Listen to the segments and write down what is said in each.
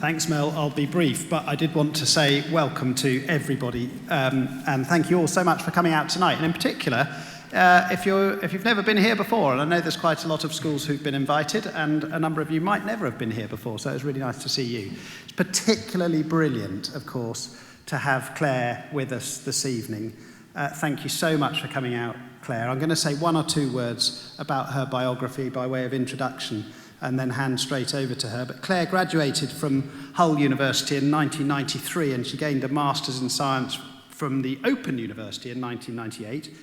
Thanks, Mel. I'll be brief, but I did want to say welcome to everybody, and thank you all so much for coming out tonight. And in particular, if you've never been here before, and I know there's quite a lot of schools who've been invited, and a number of you might never have been here before, so it's really nice to see you. It's particularly brilliant, of course, to have Clare with us this evening. Thank you so much for coming out, Clare. I'm going to say one or two words about her biography by way of introduction, and then hand straight over to her. But Clare graduated from Hull University in 1993, and she gained a Master's in Science from the Open University in 1998.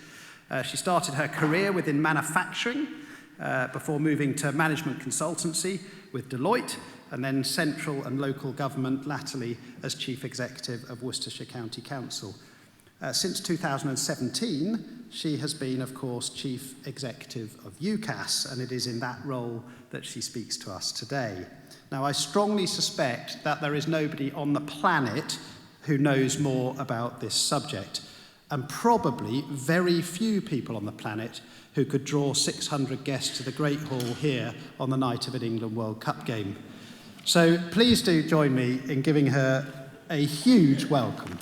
She started her career within manufacturing before moving to management consultancy with Deloitte, and then central and local government, latterly as Chief Executive of Worcestershire County Council. Since 2017, she has been, of course, Chief Executive of UCAS, and it is in that role that she speaks to us today. Now, I strongly suspect that there is nobody on the planet who knows more about this subject, and probably very few people on the planet who could draw 600 guests to the Great Hall here on the night of an England World Cup game. So please do join me in giving her a huge welcome.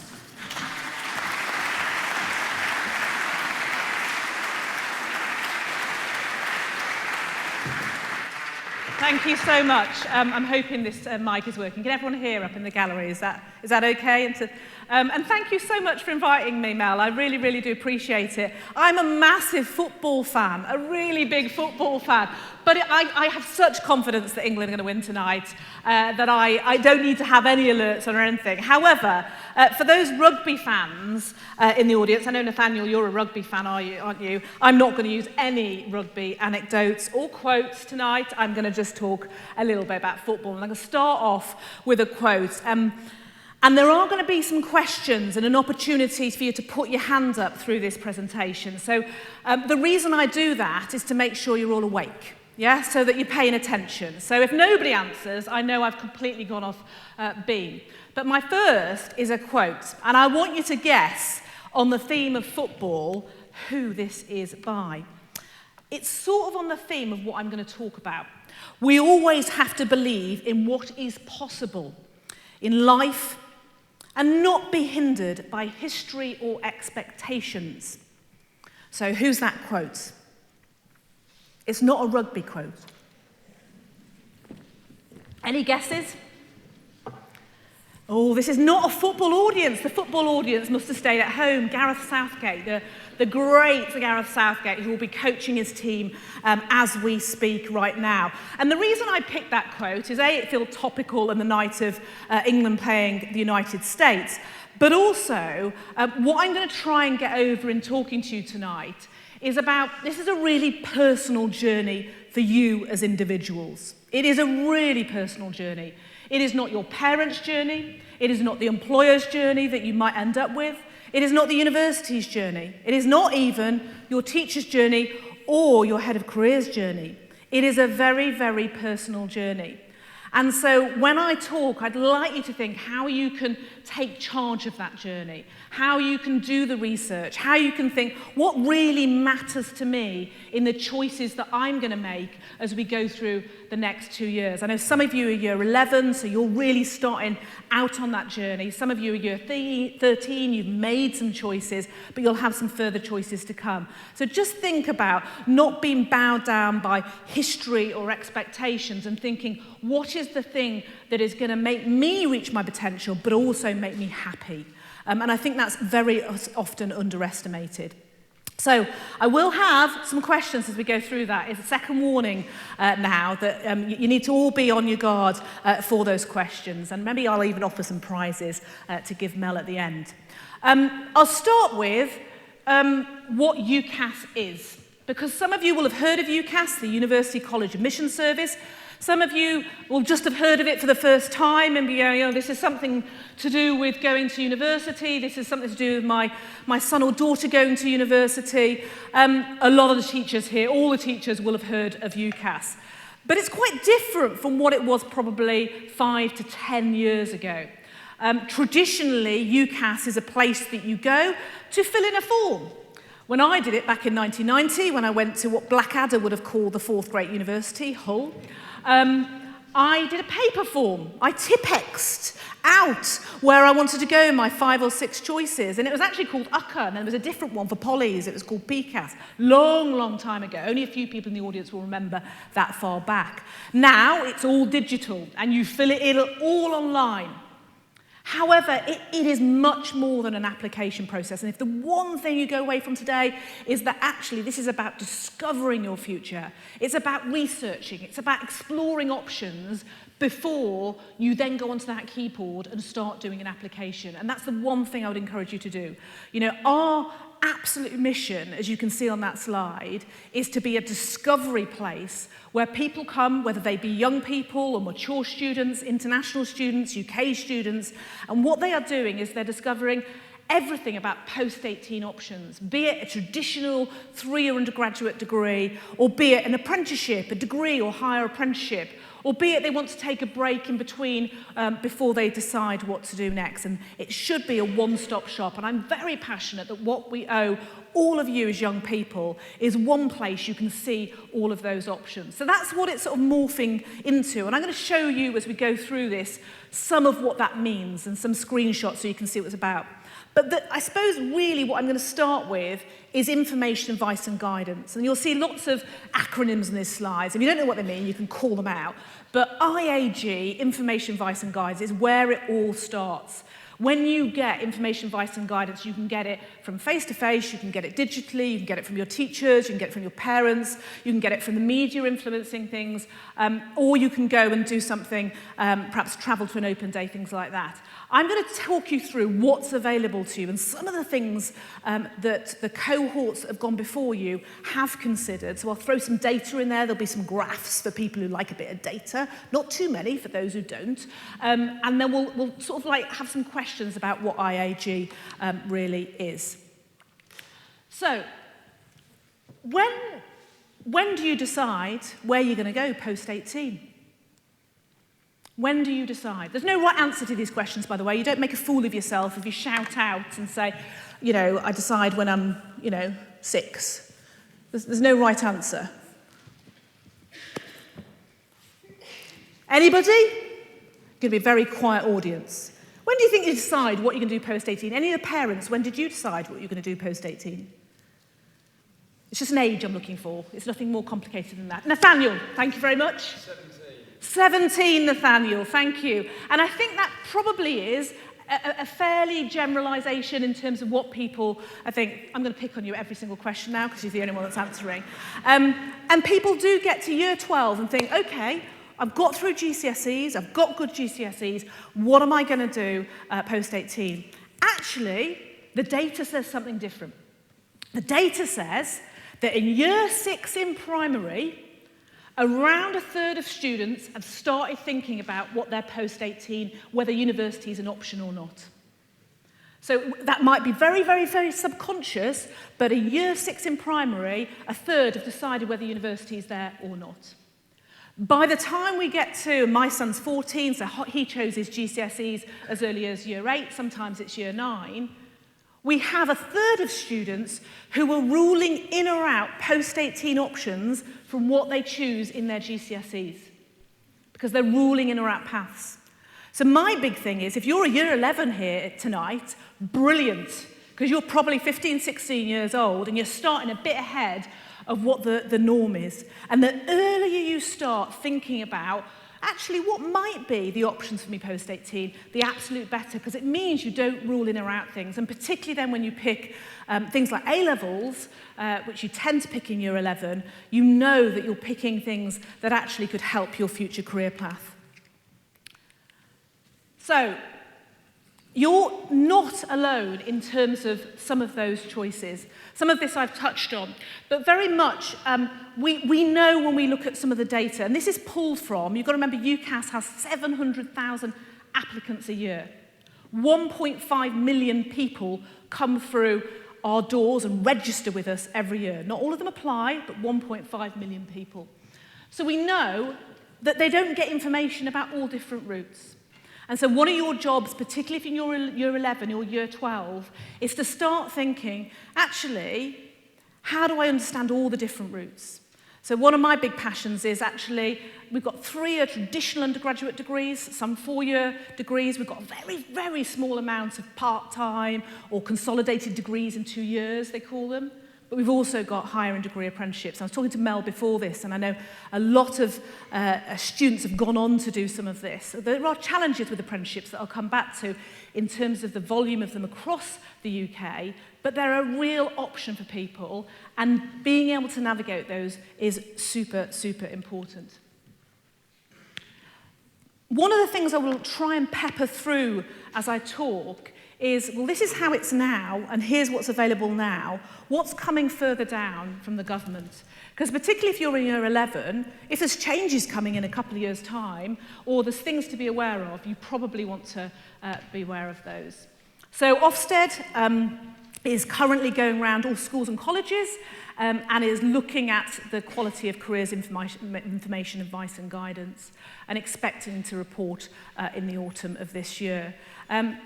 Thank you so much. I'm hoping this mic is working. Can everyone hear up in the gallery? Is that okay? And thank you so much for inviting me, Mel. I really, really do appreciate it. I'm a massive football fan, a really big football fan. But I have such confidence that England are going to win tonight that I don't need to have any alerts or anything. However, for those rugby fans in the audience, I know, Nathaniel, you're a rugby fan, aren't you? I'm not going to use any rugby anecdotes or quotes tonight. I'm going to just talk a little bit about football. And I'm going to start off with a quote. And there are going to be some questions and an opportunity for you to put your hand up through this presentation. So the reason I do that is to make sure you're all awake. Yeah, so that you're paying attention. So if nobody answers, I know I've completely gone off beam. But my first is a quote, and I want you to guess on the theme of football who this is by. It's sort of on the theme of what I'm going to talk about. We always have to believe in what is possible in life and not be hindered by history or expectations. So who's that quote? It's not a rugby quote. Any guesses? Oh, this is not a football audience. The football audience must have stayed at home. Gareth Southgate, the great Gareth Southgate, who will be coaching his team as we speak right now. And the reason I picked that quote is, A, it feels topical on the night of England playing the United States, but also what I'm going to try and get over in talking to you tonight is about, this is a really personal journey for you as individuals. It is a really personal journey. It is not your parents' journey. It is not the employer's journey that you might end up with. It is not the university's journey. It is not even your teacher's journey or your head of career's journey. It is a very, very personal journey. And so when I talk, I'd like you to think how you can take charge of that journey, how you can do the research, how you can think what really matters to me in the choices that I'm going to make as we go through the next 2 years. I know some of you are year 11, so you're really starting out on that journey. Some of you are year 13, you've made some choices, but you'll have some further choices to come. So just think about not being bowed down by history or expectations and thinking, what is the thing that is going to make me reach my potential, but also make me happy? And I think that's very often underestimated. So I will have some questions as we go through that. It's a second warning now that you need to all be on your guard for those questions. And maybe I'll even offer some prizes to give Mel at the end. I'll start with what UCAS is. Because some of you will have heard of UCAS, the University College Admission Service. Some of you will just have heard of it for the first time and be going, oh, this is something to do with going to university. This is something to do with my son or daughter going to university. A lot of the teachers here, all the teachers will have heard of UCAS. But it's quite different from what it was probably 5 to 10 years ago. Traditionally, UCAS is a place that you go to fill in a form. When I did it back in 1990, when I went to what Blackadder would have called the fourth great university, Hull, I did a paper form. I Tipp-Exed out where I wanted to go in my 5 or 6 choices. And it was actually called UCAS, and there was a different one for polys. It was called PCAS. Long, long time ago. Only a few people in the audience will remember that far back. Now it's all digital, and you fill it in all online. However, it is much more than an application process. And if the one thing you go away from today is that actually this is about discovering your future, it's about researching, it's about exploring options before you then go onto that keyboard and start doing an application. And that's the one thing I would encourage you to do. You know, our absolute mission, as you can see on that slide, is to be a discovery place where people come, whether they be young people or mature students, international students, UK students, and what they are doing is they're discovering everything about post-18 options, be it a traditional 3-year undergraduate degree, or be it an apprenticeship, a degree or higher apprenticeship, or be it they want to take a break in between before they decide what to do next. And it should be a one-stop shop. And I'm very passionate that what we owe all of you as young people is one place you can see all of those options. So that's what it's sort of morphing into. And I'm going to show you as we go through this some of what that means and some screenshots so you can see what it's about. But I suppose really what I'm going to start with is information, advice and guidance. And you'll see lots of acronyms in these slides. If you don't know what they mean, you can call them out. But IAG, information, advice and guidance, is where it all starts. When you get information, advice and guidance, you can get it from face-to-face, you can get it digitally, you can get it from your teachers, you can get it from your parents, you can get it from the media influencing things, or you can go and do something, perhaps travel to an open day, things like that. I'm going to talk you through what's available to you and some of the things that the cohorts that have gone before you have considered. So I'll throw some data in there. There'll be some graphs for people who like a bit of data, not too many for those who don't. And then we'll sort of like have some questions about what IAG really is. So when do you decide where you're going to go post-18? When do you decide? There's no right answer to these questions, by the way. You don't make a fool of yourself if you shout out and say, you know, I decide when I'm, 6. There's no right answer. Anybody? Going to be a very quiet audience. When do you think you decide what you're going to do post-18? Any of the parents, when did you decide what you're going to do post-18? It's just an age I'm looking for. It's nothing more complicated than that. Nathaniel, thank you very much. 17, Nathaniel, thank you. And I think that probably is a fairly generalisation in terms of what people, I think, I'm going to pick on you every single question now because you're the only one that's answering. And people do get to year 12 and think, okay, I've got through GCSEs, I've got good GCSEs, what am I going to do post-18? Actually, the data says something different. The data says that in year 6 in primary, around a third of students have started thinking about what they're post-18, whether university is an option or not. So that might be very, very, very subconscious, but in year 6 in primary, a third have decided whether university is there or not. By the time we get to, my son's 14, so he chose his GCSEs as early as year 8, sometimes it's year 9, we have a third of students who are ruling in or out post-18 options from what they choose in their GCSEs, because they're ruling in or out paths. So my big thing is, if you're a year 11 here tonight, brilliant, because you're probably 15, 16 years old, and you're starting a bit ahead of what the norm is. And the earlier you start thinking about, actually, what might be the options for me post-18, the absolute better, because it means you don't rule in or out things. And particularly then when you pick things like A-levels, which you tend to pick in year 11, you know that you're picking things that actually could help your future career path. So, you're not alone in terms of some of those choices. Some of this I've touched on, but very much we know when we look at some of the data, and this is pulled from, you've got to remember UCAS has 700,000 applicants a year. 1.5 million people come through our doors and register with us every year. Not all of them apply, but 1.5 million people. So we know that they don't get information about all different routes. And so one of your jobs, particularly if you're in year 11 or year 12, is to start thinking, actually, how do I understand all the different routes? So one of my big passions is actually, we've got 3 traditional undergraduate degrees, some 4-year degrees. We've got a very, very small amount of part-time or consolidated degrees in 2 years, they call them. But we've also got higher and degree apprenticeships. I was talking to Mel before this, and I know a lot of students have gone on to do some of this. There are challenges with apprenticeships that I'll come back to in terms of the volume of them across the UK, but they're a real option for people, and being able to navigate those is super, super important. One of the things I will try and pepper through as I talk is, well, this is how it's now, and here's what's available now. What's coming further down from the government? Because particularly if you're in year 11, if there's changes coming in a couple of years' time, or there's things to be aware of, you probably want to be aware of those. So Ofsted is currently going around all schools and colleges and is looking at the quality of careers information, advice and guidance, and expecting to report in the autumn of this year.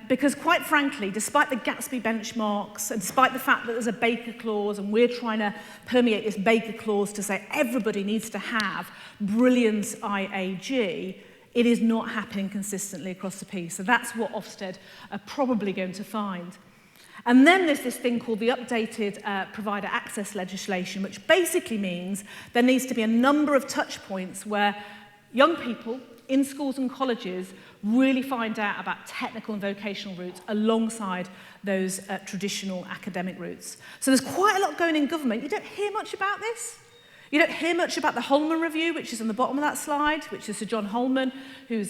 Because quite frankly, despite the Gatsby benchmarks and despite the fact that there's a Baker clause and we're trying to permeate this Baker clause to say everybody needs to have brilliant IAG, it is not happening consistently across the piece. So that's what Ofsted are probably going to find. And then there's this thing called the updated provider access legislation, which basically means there needs to be a number of touch points where young people in schools and colleges really find out about technical and vocational routes alongside those traditional academic routes. So there's quite a lot going in government. You don't hear much about this. You don't hear much about the Holman Review, which is on the bottom of that slide, which is Sir John Holman, who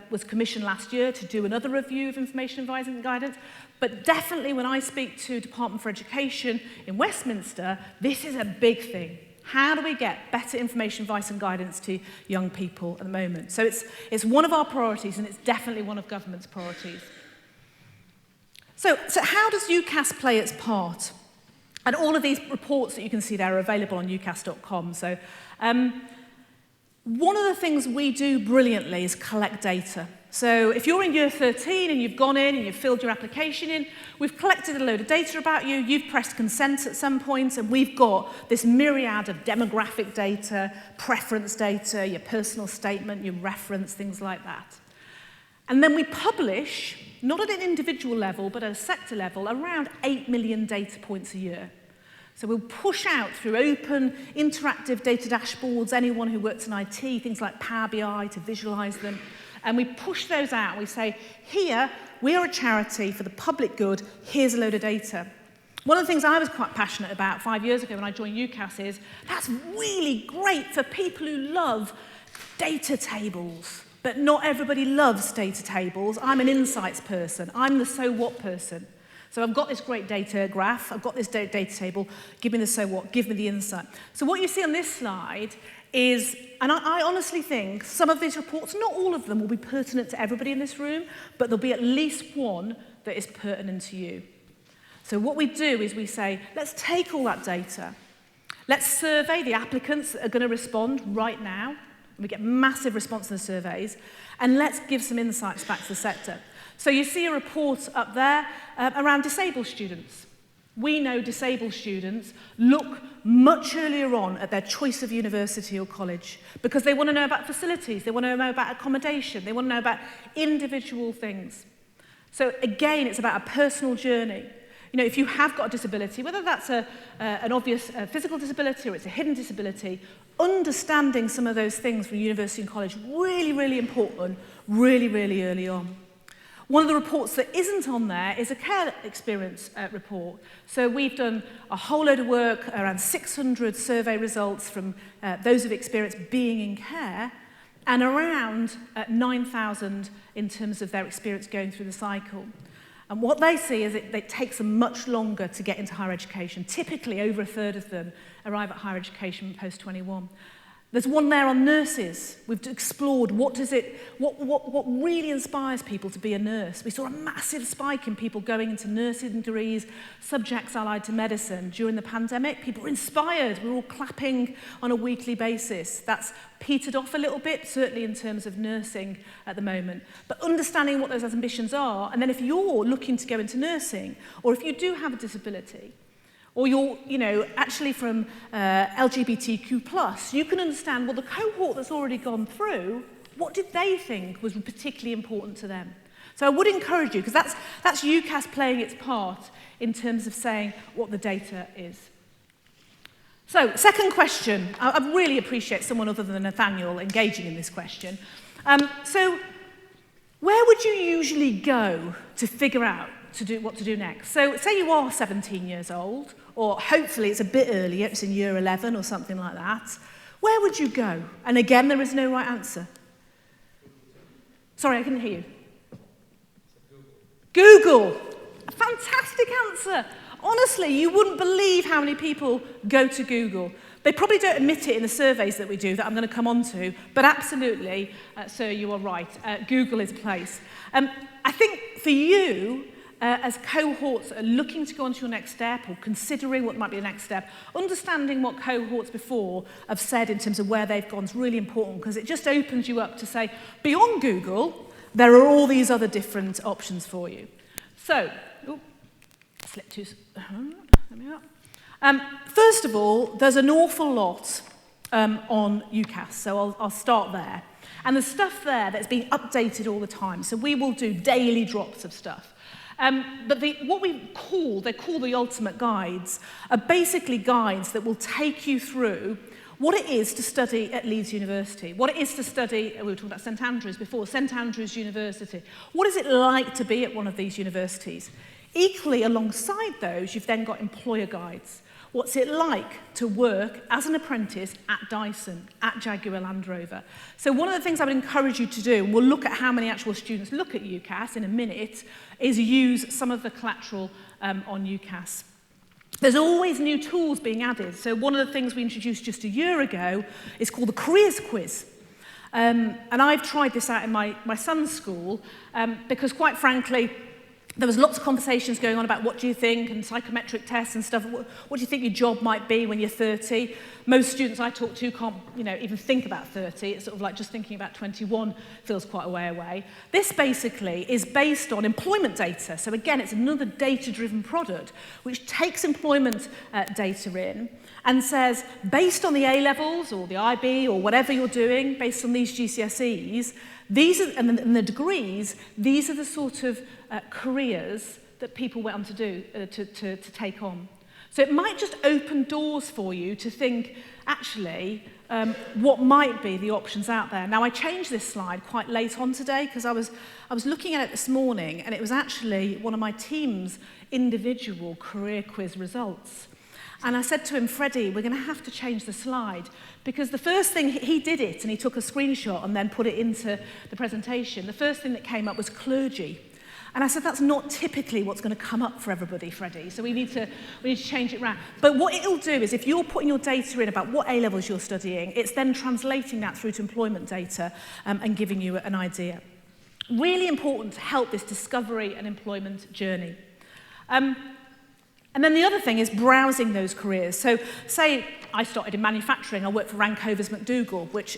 was commissioned last year to do another review of information advising and guidance. But definitely when I speak to Department for Education in Westminster, this is a big thing. How do we get better information, advice and guidance to young people at the moment? So it's one of our priorities, and it's definitely one of government's priorities. So how does UCAS play its part? And all of these reports that you can see there are available on ucas.com. So one of the things we do brilliantly is collect data. So if you're in year 13 and you've gone in and you've filled your application in, we've collected a load of data about you, you've pressed consent at some point, and we've got this myriad of demographic data, preference data, your personal statement, your reference, things like that. And then we publish, not at an individual level, but at a sector level, around 8 million data points a year. So we'll push out through open, interactive data dashboards, anyone who works in IT, things like Power BI to visualize them. And we push those out. We say, here, we are a charity for the public good. Here's a load of data. One of the things I was quite passionate about 5 years ago when I joined UCAS is, that's really great for people who love data tables. But not everybody loves data tables. I'm an insights person. I'm the so what person. So I've got this great data graph. I've got this data table. Give me the so what. Give me the insight. So what you see on this slide is, and I honestly think some of these reports, not all of them will be pertinent to everybody in this room, but there'll be at least one that is pertinent to you. So what we do is we say, let's take all that data. Let's survey the applicants that are going to respond right now. We get massive response to the surveys, and let's give some insights back to the sector. So you see a report up there around disabled students. We know disabled students look much earlier on at their choice of university or college because they want to know about facilities, they want to know about accommodation, they want to know about individual things. So again, it's about a personal journey. You know, if you have got a disability, whether that's an obvious physical disability or it's a hidden disability, understanding some of those things from university and college, really, really important, really, really early on. One of the reports that isn't on there is a care experience report. So we've done a whole load of work, around 600 survey results from those who've experienced being in care, and around 9,000 in terms of their experience going through the cycle. And what they see is it takes them much longer to get into higher education. Typically, over a third of them arrive at higher education post-21. There's one there on nurses. We've explored what really inspires people to be a nurse. We saw a massive spike in people going into nursing degrees, subjects allied to medicine during the pandemic. People were inspired. We were all clapping on a weekly basis. That's petered off a little bit, certainly in terms of nursing at the moment. But understanding what those ambitions are, and then if you're looking to go into nursing, or if you do have a disability, or you're, actually from LGBTQ+, you can understand, well, the cohort that's already gone through, what did they think was particularly important to them? So I would encourage you, because that's UCAS playing its part in terms of saying what the data is. So, second question. I really appreciate someone other than Nathaniel engaging in this question. So, where would you usually go to figure out what to do next? So, say you are 17 years old, or hopefully it's a bit earlier, it's in year 11 or something like that. Where would you go? And again, there is no right answer. Sorry, I couldn't hear you. Google. A fantastic answer. Honestly, you wouldn't believe how many people go to Google. They probably don't admit it in the surveys that we do that I'm going to come on to, but absolutely, sir, you are right. Google is a place. I think for you, as cohorts are looking to go on to your next step or considering what might be the next step, understanding what cohorts before have said in terms of where they've gone is really important, because it just opens you up to say, beyond Google, there are all these other different options for you. So, first of all, there's an awful lot on UCAS, so I'll start there. And there's stuff there that's being updated all the time, so we will do daily drops of stuff. But what they call the ultimate guides, are basically guides that will take you through what it is to study at Leeds University, what it is to study, we were talking about St Andrews before, St Andrews University. What is it like to be at one of these universities? Equally, alongside those, you've then got employer guides. What's it like to work as an apprentice at Dyson, at Jaguar Land Rover? So one of the things I would encourage you to do, and we'll look at how many actual students look at UCAS in a minute, is use some of the collateral on UCAS. There's always new tools being added. So one of the things we introduced just a year ago is called the Careers Quiz. And I've tried this out in my son's school because, quite frankly, there was lots of conversations going on about what do you think and psychometric tests and stuff. What do you think your job might be when you're 30? Most students I talk to can't, even think about 30. It's sort of like just thinking about 21 feels quite a way away. This basically is based on employment data. So again, it's another data-driven product which takes employment data in and says, based on the A-levels or the IB or whatever you're doing, based on these GCSEs, these are, and the degrees, these are the sort of careers that people went on to do, to take on. So it might just open doors for you to think, actually, what might be the options out there. Now, I changed this slide quite late on today because I was looking at it this morning, and it was actually one of my team's individual career quiz results. And I said to him, Freddie, we're going to have to change the slide, because the first thing, he did it, and he took a screenshot and then put it into the presentation. The first thing that came up was clergy. And I said, that's not typically what's going to come up for everybody, Freddie, so we need to change it around. But what it'll do is, if you're putting your data in about what A-levels you're studying, it's then translating that through to employment data and giving you an idea. Really important to help this discovery and employment journey. And then the other thing is browsing those careers. So say I started in manufacturing, I worked for Rankovers McDougall, which,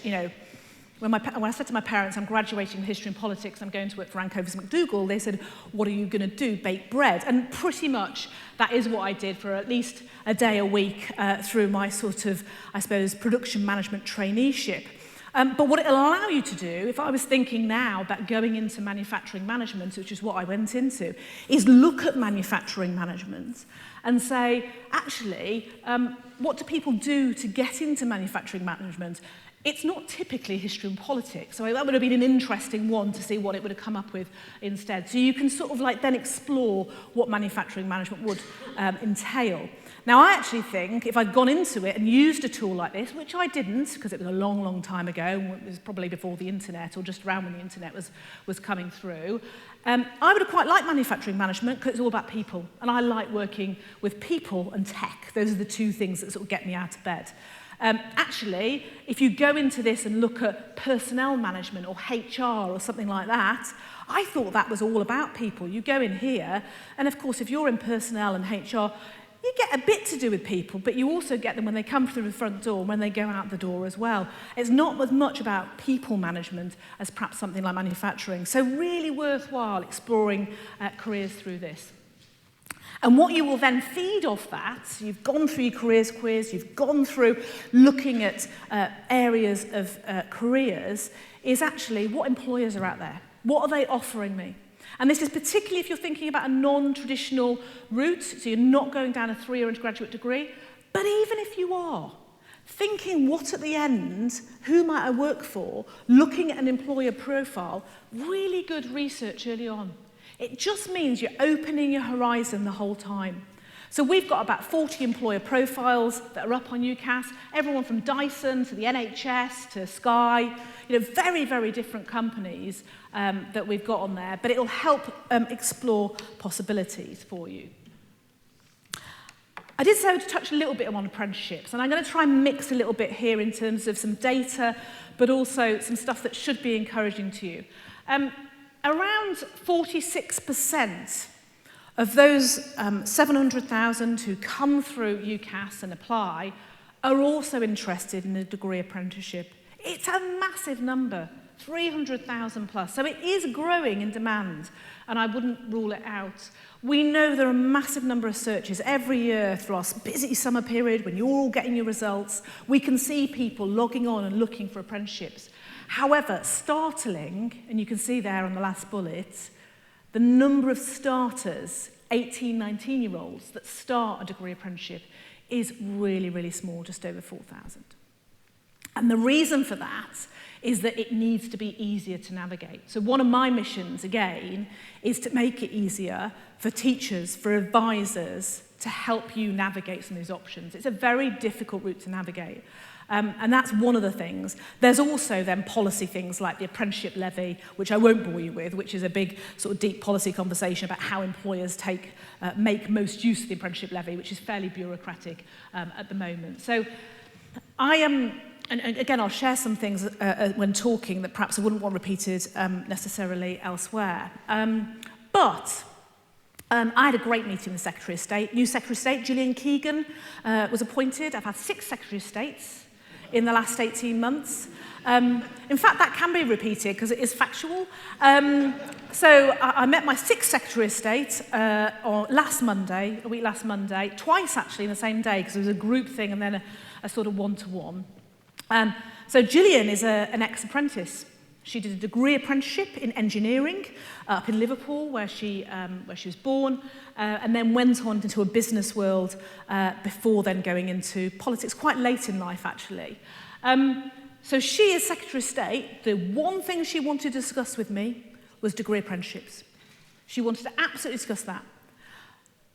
when I said to my parents, I'm graduating in history and politics, I'm going to work for Rankovers McDougall, they said, what are you going to do, bake bread? And pretty much that is what I did for at least a day a week through my sort of, I suppose, production management traineeship. But what it'll allow you to do, if I was thinking now about going into manufacturing management, which is what I went into, is look at manufacturing management and say, actually, what do people do to get into manufacturing management? It's not typically history and politics, so that would have been an interesting one to see what it would have come up with instead. So you can sort of like then explore what manufacturing management would entail. Now, I actually think if I'd gone into it and used a tool like this, which I didn't, because it was a long, long time ago, it was probably before the internet, or just around when the internet was coming through, I would have quite liked manufacturing management because it's all about people, and I like working with people and tech. Those are the two things that sort of get me out of bed. Actually, if you go into this and look at personnel management or HR or something like that, I thought that was all about people. You go in here, and of course, if you're in personnel and HR, you get a bit to do with people, but you also get them when they come through the front door and when they go out the door as well. It's not as much about people management as perhaps something like manufacturing. So really worthwhile exploring careers through this. And what you will then feed off that, you've gone through your careers quiz, you've gone through looking at areas of careers, is actually what employers are out there. What are they offering me? And this is particularly if you're thinking about a non-traditional route, so you're not going down a 3-year undergraduate degree, but even if you are, thinking what at the end, who might I work for, looking at an employer profile, really good research early on. It just means you're opening your horizon the whole time. So we've got about 40 employer profiles that are up on UCAS, everyone from Dyson to the NHS to Sky, very, very different companies that we've got on there, but it'll help explore possibilities for you. I did say to touch a little bit on apprenticeships, and I'm going to try and mix a little bit here in terms of some data, but also some stuff that should be encouraging to you. Around 46% of those 700,000 who come through UCAS and apply are also interested in a degree apprenticeship. It's a massive number, 300,000 plus. So it is growing in demand, and I wouldn't rule it out. We know there are a massive number of searches every year through our busy summer period when you're all getting your results. We can see people logging on and looking for apprenticeships. However, startling, and you can see there on the last bullet, the number of starters, 18, 19-year-olds that start a degree apprenticeship is really, really small, just over 4,000. And the reason for that is that it needs to be easier to navigate. So one of my missions, again, is to make it easier for teachers, for advisors, to help you navigate some of these options. It's a very difficult route to navigate. And that's one of the things. There's also then policy things like the apprenticeship levy, which I won't bore you with, which is a big sort of deep policy conversation about how employers make most use of the apprenticeship levy, which is fairly bureaucratic at the moment. So I am, and again, I'll share some things when talking that perhaps I wouldn't want repeated necessarily elsewhere. But I had a great meeting with the Secretary of State. New Secretary of State, Gillian Keegan, was appointed. I've had 6 Secretary of States in the last 18 months. In fact, that can be repeated because it is factual. So I met my 6th Secretary of State a week last Monday, twice actually in the same day because it was a group thing and then a sort of one-to-one. So Gillian is an ex-apprentice. She did a degree apprenticeship in engineering up in Liverpool, where she was born, and then went on into a business world before then going into politics, quite late in life, actually. So she, as Secretary of State, the one thing she wanted to discuss with me was degree apprenticeships. She wanted to absolutely discuss that.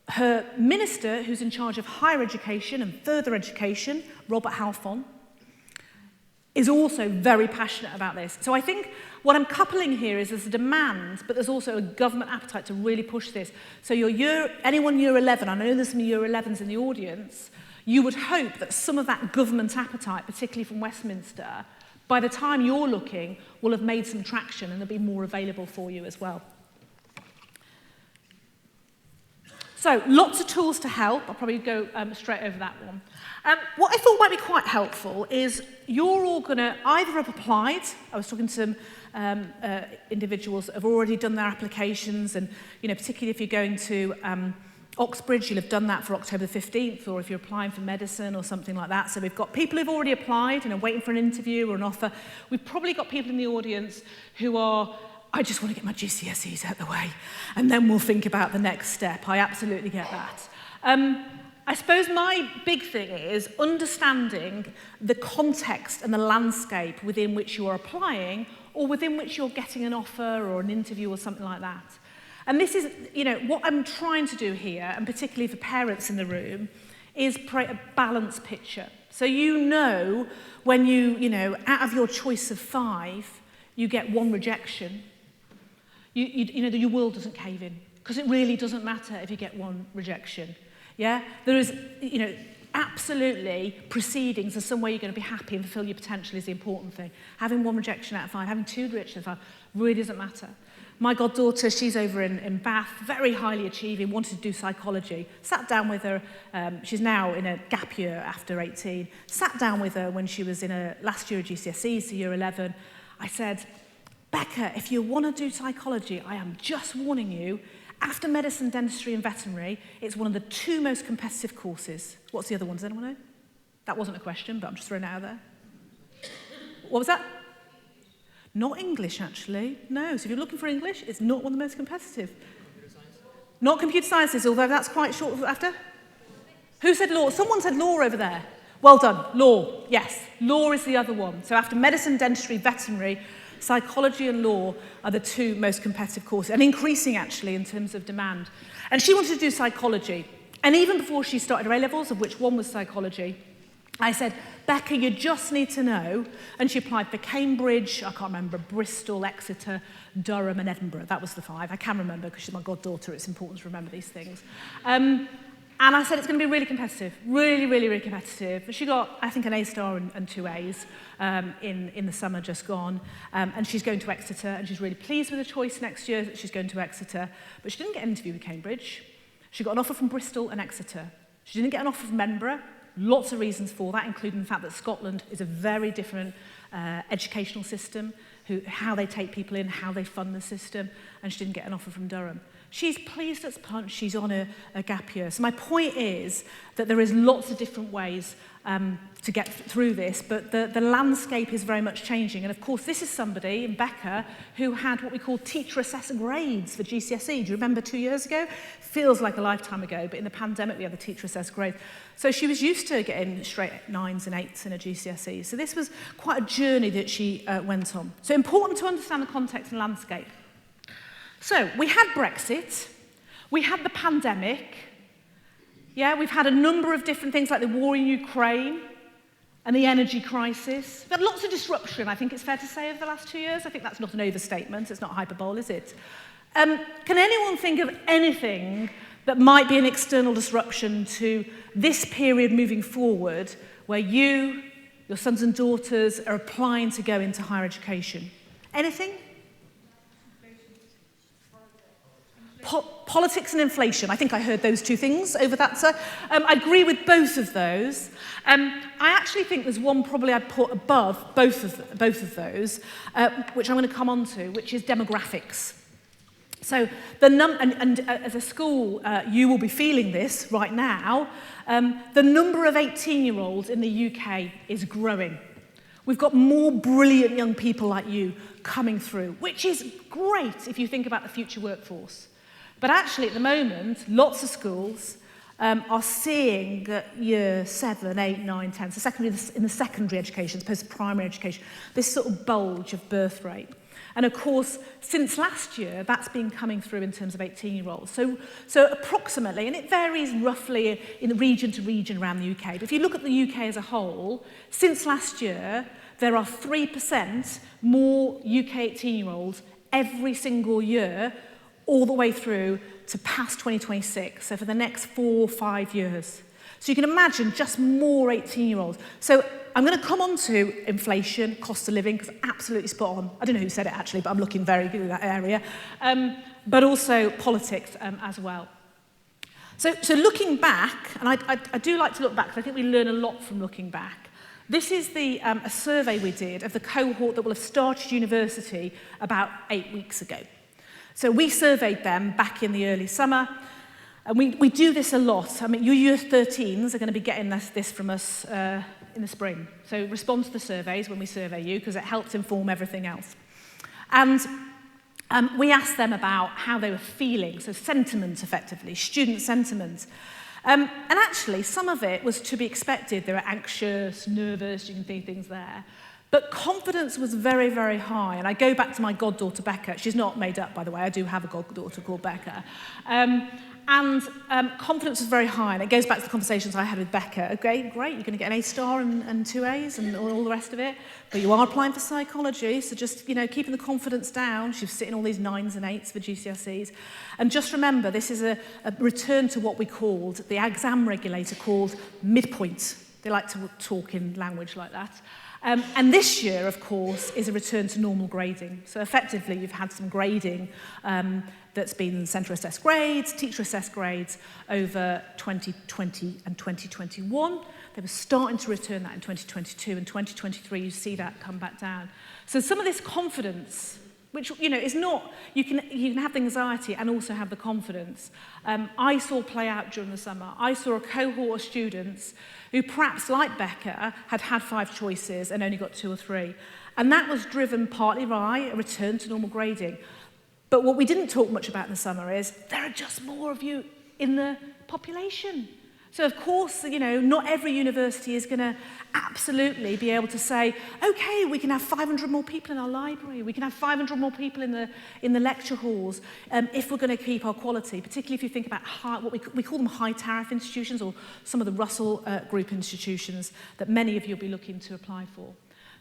Her minister, who's in charge of higher education and further education, Robert Halfon, is also very passionate about this. So I think what I'm coupling here is there's a demand, but there's also a government appetite to really push this. So anyone year 11, I know there's some year 11s in the audience, you would hope that some of that government appetite, particularly from Westminster, by the time you're looking, will have made some traction and there'll be more available for you as well. So lots of tools to help. I'll probably go straight over that one. What I thought might be quite helpful is you're all going to either have applied. I was talking to some individuals that have already done their applications, and particularly if you're going to Oxbridge, you'll have done that for October the 15th, or if you're applying for medicine or something like that. So we've got people who've already applied and are waiting for an interview or an offer. We've probably got people in the audience who are, I just want to get my GCSEs out of the way, and then we'll think about the next step. I absolutely get that. I suppose my big thing is understanding the context and the landscape within which you are applying or within which you're getting an offer or an interview or something like that. And this is, what I'm trying to do here, and particularly for parents in the room, is create a balanced picture. So when out of your choice of 5, you get 1 rejection, your world doesn't cave in, because it really doesn't matter if you get 1 rejection. Yeah, there is, absolutely proceedings are some way you're going to be happy and fulfill your potential is the important thing. Having 1 rejection out of 5, having 2 rejections out of 5 really doesn't matter. My goddaughter, she's over in Bath, very highly achieving, wanted to do psychology. Sat down with her, she's now in a gap year after 18. Sat down with her when she was in her last year of GCSEs, so year 11. I said, Becca, if you want to do psychology, I am just warning you, After medicine, dentistry and veterinary, it's one of the 2 most competitive courses. What's the other one? Does anyone know? That wasn't a question, but I'm just throwing it out there. What was that? Not English, actually. No, so if you're looking for English, it's not one of the most competitive. Not computer sciences, although that's quite short after. Who said law? Someone said law over there. Well done, law, yes. Law is the other one. So after medicine, dentistry, veterinary, psychology and law are the 2 most competitive courses, and increasing actually in terms of demand. And she wanted to do psychology. And even before she started her A-levels, of which one was psychology, I said, Becca, you just need to know. And she applied for Cambridge, I can't remember, Bristol, Exeter, Durham and Edinburgh. That was the 5. I can remember because she's my goddaughter. It's important to remember these things. And I said it's going to be really competitive, really, really, really competitive. She got, I think, an A-star and 2 A's in the summer just gone. And she's going to Exeter, and she's really pleased with her choice next year that she's going to Exeter. But she didn't get an interview with Cambridge. She got an offer from Bristol and Exeter. She didn't get an offer from Edinburgh. Lots of reasons for that, including the fact that Scotland is a very different educational system, how they take people in, how they fund the system, and she didn't get an offer from Durham. She's pleased as punch, she's on a gap year. So my point is that there is lots of different ways to get through this, but the landscape is very much changing. And of course, this is somebody, Becca, who had what we call teacher assessor grades for GCSE. Do you remember 2 years ago? Feels like a lifetime ago, but in the pandemic, we had the teacher assessor grade. So she was used to getting straight 9s and 8s in her GCSE. So this was quite a journey that she went on. So important to understand the context and landscape. So we had Brexit, we had the pandemic, yeah, we've had a number of different things like the war in Ukraine and the energy crisis. We've had lots of disruption, I think it's fair to say, over the last 2 years. I think that's not an overstatement, it's not hyperbole, is it? Can anyone think of anything that might be an external disruption to this period moving forward where you, your sons and daughters, are applying to go into higher education? Anything? Politics and inflation. I think I heard those 2 things over that, sir. I agree with both of those. I actually think there's one probably I'd put above both of those, which I'm going to come on to, which is demographics. So as a school, you will be feeling this right now. The number of 18-year-olds in the UK is growing. We've got more brilliant young people like you coming through, which is great if you think about the future workforce. But actually, at the moment, lots of schools are seeing year 7, 8, 9, 10, so in the secondary education, as opposed to primary education, this sort of bulge of birth rate. And of course, since last year, that's been coming through in terms of 18-year-olds. So approximately, and it varies roughly in region to region around the UK, but if you look at the UK as a whole, since last year, there are 3% more UK 18-year-olds every single year, all the way through to past 2026, so for the next 4 or 5 years. So you can imagine just more 18-year-olds. So I'm going to come on to inflation, cost of living, because absolutely spot on. I don't know who said it actually, but I'm looking very good in that area. But also politics as well. So looking back, and I do like to look back, because I think we learn a lot from looking back. This is a survey we did of the cohort that will have started university about 8 weeks ago. So we surveyed them back in the early summer, and we do this a lot. I mean, your year 13s are going to be getting this from us in the spring. So respond to the surveys when we survey you, because it helps inform everything else. And we asked them about how they were feeling, so sentiment, effectively, student sentiment. And actually, some of it was to be expected. They were anxious, nervous, you can see things there. But confidence was very, very high. And I go back to my goddaughter, Becca. She's not made up, by the way. I do have a goddaughter called Becca. And confidence was very high. And it goes back to the conversations I had with Becca. Okay, great, you're going to get an A-star and 2 A's and all the rest of it. But you are applying for psychology, so just, keeping the confidence down. She's sitting all these 9s and 8s for GCSEs. And just remember, this is a return to what we called, the exam regulator called midpoint. They like to talk in language like that. And this year, of course, is a return to normal grading. So effectively, you've had some grading that's been centre-assessed grades, teacher-assessed grades over 2020 and 2021. They were starting to return that in 2022, and 2023, you see that come back down. So some of this confidence which, is not, you can have the anxiety and also have the confidence. I saw play out during the summer. I saw a cohort of students who perhaps, like Becca, had had 5 choices and only got 2 or 3. And that was driven partly by a return to normal grading. But what we didn't talk much about in the summer is there are just more of you in the population. So, of course, not every university is going to absolutely be able to say, OK, we can have 500 more people in our library, we can have 500 more people in the lecture halls if we're going to keep our quality, particularly if you think about what we call them high-tariff institutions, or some of the Russell Group institutions that many of you will be looking to apply for.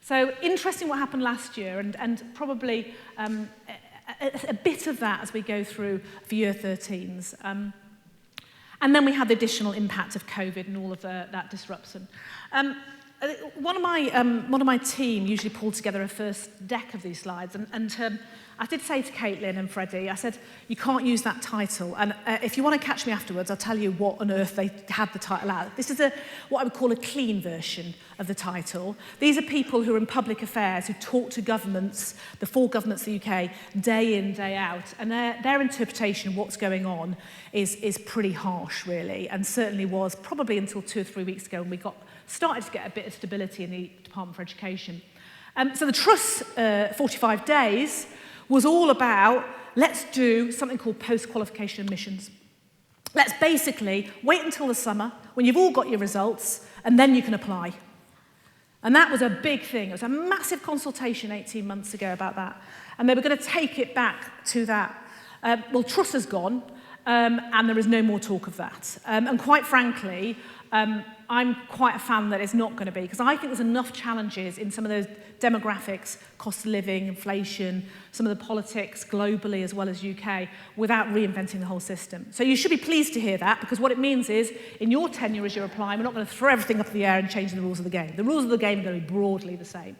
So, interesting what happened last year, and probably a bit of that as we go through for Year 13s. And then we had the additional impact of COVID and all of that disruption. One of my team usually pulled together a first deck of these slides, and I did say to Caitlin and Freddie, I said, you can't use that title, and if you want to catch me afterwards, I'll tell you what on earth they had the title out. This is what I would call a clean version of the title. These are people who are in public affairs, who talk to governments, the 4 governments of the UK, day in, day out, and their interpretation of what's going on is pretty harsh, really, and certainly was probably until 2 or 3 weeks ago when we started to get a bit of stability in the Department for Education. So the Trust's 45 days was all about, let's do something called post-qualification admissions. Let's basically wait until the summer, when you've all got your results, and then you can apply. And that was a big thing. It was a massive consultation 18 months ago about that. And they were going to take it back to that. Well, Truss has gone, and there is no more talk of that. And quite frankly, I'm quite a fan that it's not going to be, because I think there's enough challenges in some of those demographics, cost of living, inflation, some of the politics globally as well as UK, without reinventing the whole system. So you should be pleased to hear that, because what it means is, in your tenure as you're applying, we're not going to throw everything up in the air and change the rules of the game. The rules of the game are going to be broadly the same.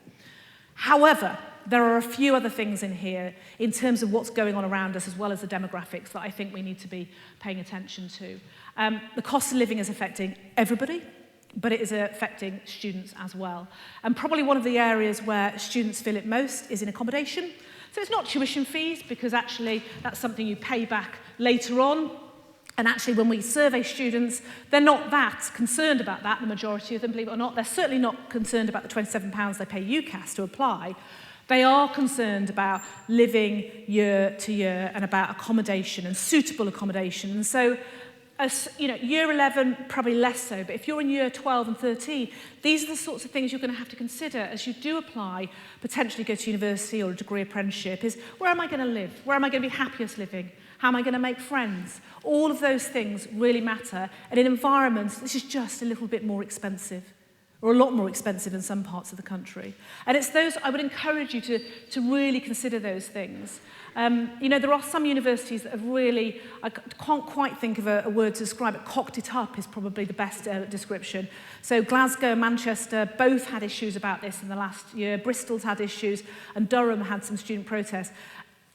However, there are a few other things in here in terms of what's going on around us, as well as the demographics, that I think we need to be paying attention to. The cost of living is affecting everybody, but it is affecting students as well. And probably one of the areas where students feel it most is in accommodation. So it's not tuition fees, because actually that's something you pay back later on. And actually, when we survey students, they're not that concerned about that, the majority of them, believe it or not. They're certainly not concerned about the £27 they pay UCAS to apply. They are concerned about living year to year and about accommodation and suitable accommodation. And so, year 11, probably less so, but if you're in year 12 and 13, these are the sorts of things you're going to have to consider as you do apply, potentially go to university or a degree apprenticeship, is where am I going to live? Where am I going to be happiest living? How am I going to make friends? All of those things really matter. And in environments, this is just a little bit more expensive, or a lot more expensive in some parts of the country. And it's those, I would encourage you to really consider those things. There are some universities that have really, I can't quite think of a word to describe it, cocked it up is probably the best description. So Glasgow and Manchester both had issues about this in the last year. Bristol's had issues, and Durham had some student protests.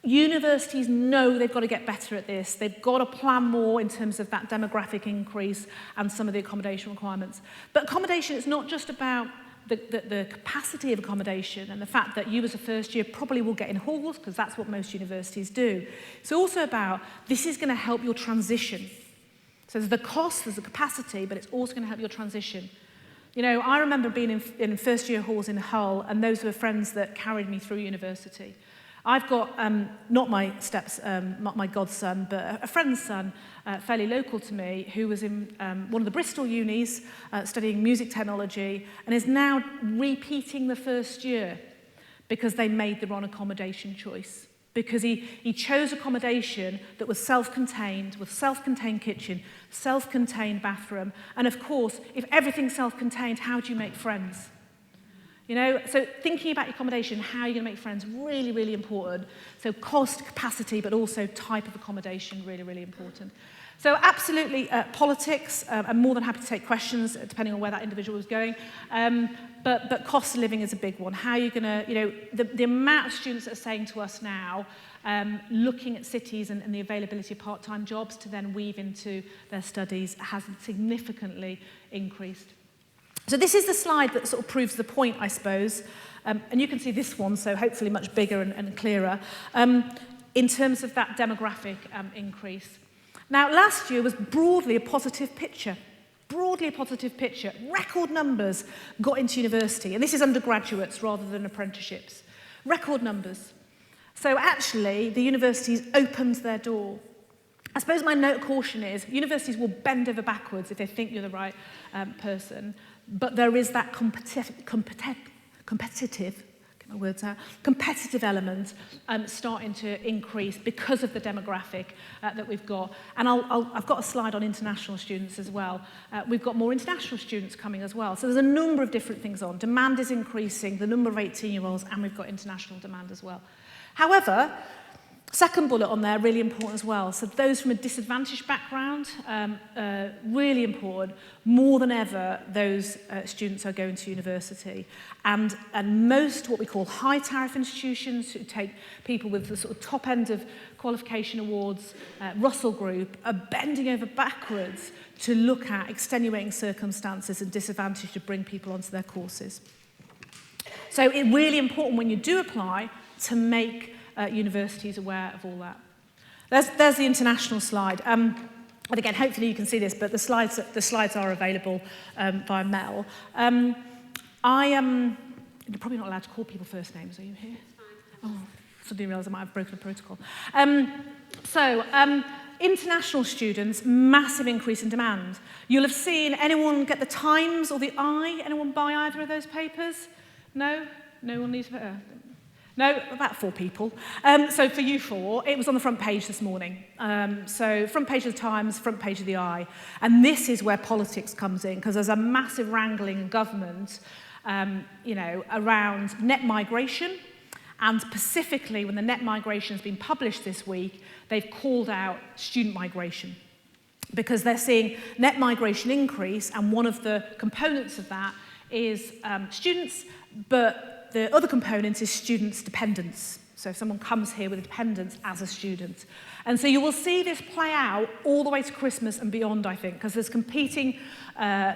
Universities know they've got to get better at this. They've got to plan more in terms of that demographic increase and some of the accommodation requirements. But accommodation is not just about the capacity of accommodation and the fact that you as a first year probably will get in halls, because that's what most universities do. It's also about, this is going to help your transition. So there's the cost, there's the capacity, but it's also going to help your transition. I remember being in first year halls in Hull, and those were friends that carried me through university. I've got, not my my godson, but a friend's son, fairly local to me, who was in one of the Bristol unis studying music technology, and is now repeating the first year because they made the wrong accommodation choice. Because he chose accommodation that was self-contained, with self-contained kitchen, self-contained bathroom, and of course, if everything's self-contained, how do you make friends? So thinking about your accommodation, how you're going to make friends, really, really important. So cost, capacity, but also type of accommodation, really, really important. So absolutely politics. I'm more than happy to take questions depending on where that individual is going. But cost of living is a big one. How are you going to, the amount of students that are saying to us now, looking at cities and the availability of part-time jobs to then weave into their studies has significantly increased. So this is the slide that sort of proves the point, I suppose. And you can see this one, so hopefully much bigger and clearer, in terms of that demographic increase. Now, last year was broadly a positive picture. Broadly a positive picture. Record numbers got into university, and this is undergraduates rather than apprenticeships. Record numbers. So actually, the universities opened their door. I suppose my note of caution is universities will bend over backwards if they think you're the right person, but there is that competitive element starting to increase because of the demographic that we've got. And I've got a slide on international students as well. We've got more international students coming as well. So there's a number of different things on. Demand is increasing, the number of 18-year-olds, and we've got international demand as well. However, second bullet on there, really important as well. So those from a disadvantaged background, really important. More than ever, those students are going to university. And most what we call high tariff institutions who take people with the sort of top end of qualification awards, Russell Group, are bending over backwards to look at extenuating circumstances and disadvantage to bring people onto their courses. So it's really important when you do apply to make universities aware of all that. There's the international slide. And again, hopefully you can see this, but the slides are available via mail. You're probably not allowed to call people first names, are you here? Oh, suddenly realised I might have broken a protocol. International students, massive increase in demand. You'll have seen anyone get the Times or the Eye? Anyone buy either of those papers? No? No one needs... No, about 4 people. So for you 4, it was on the front page this morning. So front page of the Times, front page of the Eye. And this is where politics comes in, because there's a massive wrangling in government, around net migration. And specifically, when the net migration has been published this week, they've called out student migration, because they're seeing net migration increase, and one of the components of that is students, but the other component is students' dependents. So if someone comes here with a dependence as a student. And so you will see this play out all the way to Christmas and beyond, I think, because there's competing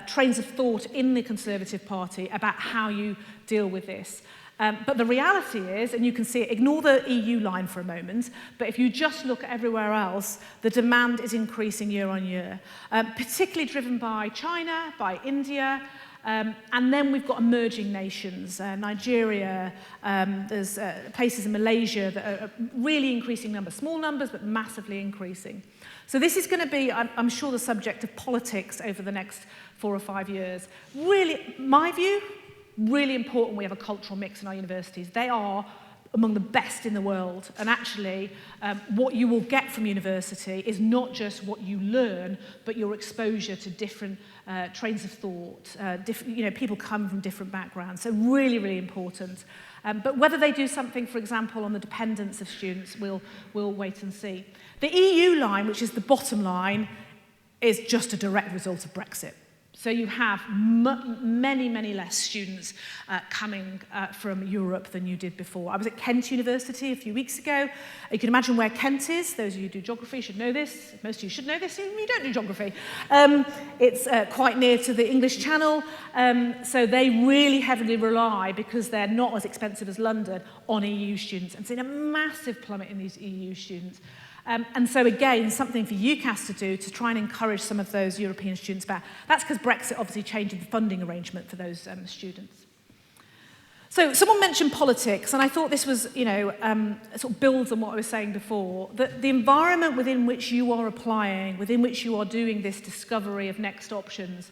trains of thought in the Conservative Party about how you deal with this. But the reality is, and you can see it, ignore the EU line for a moment, but if you just look at everywhere else, the demand is increasing year on year, particularly driven by China, by India, and then we've got emerging nations, Nigeria, there's places in Malaysia that are really increasing numbers, small numbers, but massively increasing. So this is going to be, I'm sure, the subject of politics over the next 4 or 5 years. Really, my view, really important we have a cultural mix in our universities. They are among the best in the world. And actually, what you will get from university is not just what you learn, but your exposure to different trains of thought. People come from different backgrounds. So really, really important. But whether they do something, for example, on the dependence of students, we'll wait and see. The EU line, which is the bottom line, is just a direct result of Brexit. So you have many, many less students coming from Europe than you did before. I was at Kent University a few weeks ago. You can imagine where Kent is. Those of you who do geography should know this. Most of you should know this, even if you don't do geography. It's quite near to the English Channel. So they really heavily rely, because they're not as expensive as London, on EU students. And seen a massive plummet in these EU students. And so again, something for UCAS to do to try and encourage some of those European students back. That's because Brexit obviously changed the funding arrangement for those students. So someone mentioned politics, and I thought this was, sort of builds on what I was saying before, that the environment within which you are applying, within which you are doing this discovery of next options,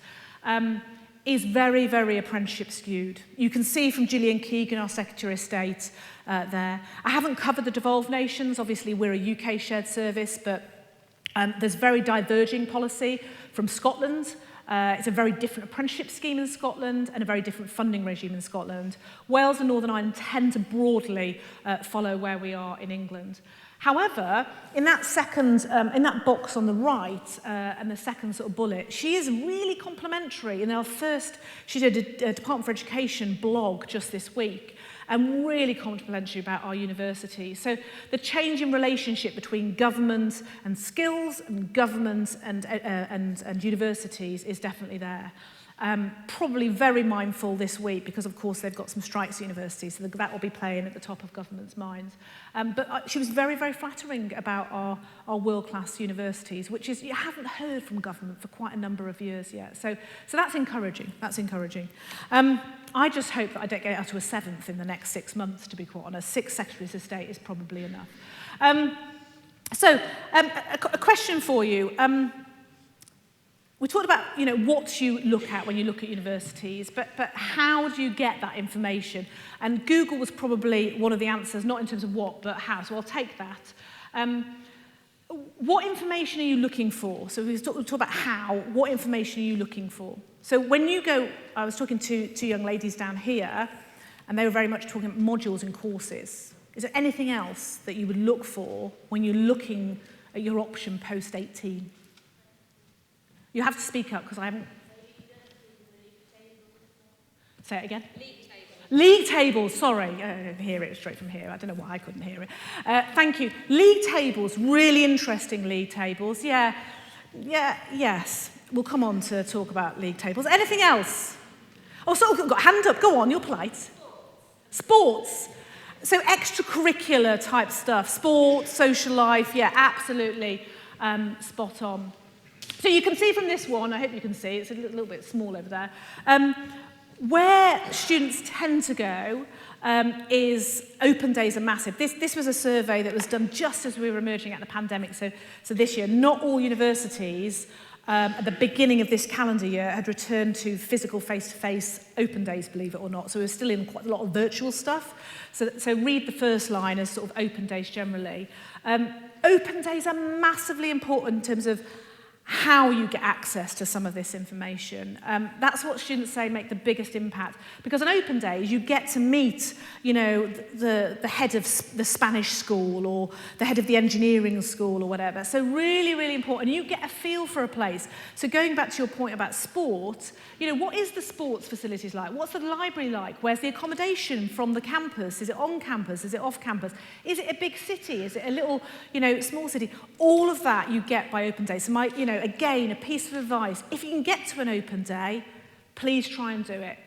is very, very apprenticeship skewed. You can see from Gillian Keegan, our Secretary of State, there. I haven't covered the devolved nations. Obviously, we're a UK shared service, but there's very diverging policy from Scotland. It's a very different apprenticeship scheme in Scotland and a very different funding regime in Scotland. Wales and Northern Ireland tend to broadly follow where we are in England. However, in that second, in that box on the right, and the second sort of bullet, she is really complimentary. In our first, she did a Department for Education blog just this week, and really complimentary about our university. So the change in relationship between government and skills and government and universities is definitely there. Probably very mindful this week because, of course, they've got some strikes at universities, so that will be playing at the top of government's minds. But she was very, very flattering about our world-class universities, which is, you haven't heard from government for quite a number of years yet. So that's encouraging. That's encouraging. I just hope that I don't get out to a 7th in the next 6 months, to be quite honest. 6 secretaries of state is probably enough. A question for you. We talked about, what you look at when you look at universities, but how do you get that information? And Google was probably one of the answers, not in terms of what, but how. So I'll take that. What information are you looking for? So we talk about how. What information are you looking for? So when you go, I was talking to 2 young ladies down here, and they were very much talking about modules and courses. Is there anything else that you would look for when you're looking at your option post-18? You have to speak up because I haven't... Say it again. League tables, sorry. I hear it straight from here. I don't know why I couldn't hear it. Thank you. League tables, really interesting league tables. Yes. We'll come on to talk about league tables. Anything else? Oh, so I've got hand up. Go on, you're polite. Sports. So extracurricular type stuff. Sports, social life, yeah, absolutely spot on. So you can see from this one, I hope you can see, it's a little bit small over there, where students tend to go is open days are massive. This was a survey that was done just as we were emerging out of the pandemic. So this year, not all universities at the beginning of this calendar year had returned to physical face-to-face open days, believe it or not. So we're still in quite a lot of virtual stuff. So read the first line as sort of open days generally. Open days are massively important in terms of how you get access to some of this information. That's what students say make the biggest impact. Because on open days, you get to meet, the head of the Spanish school or the head of the engineering school or whatever. So really, really important. You get a feel for a place. So going back to your point about sport, what is the sports facilities like? What's the library like? Where's the accommodation from the campus? Is it on campus? Is it off campus? Is it a big city? Is it a little, small city? All of that you get by open days. So again, a piece of advice, if you can get to an open day, please try and do it,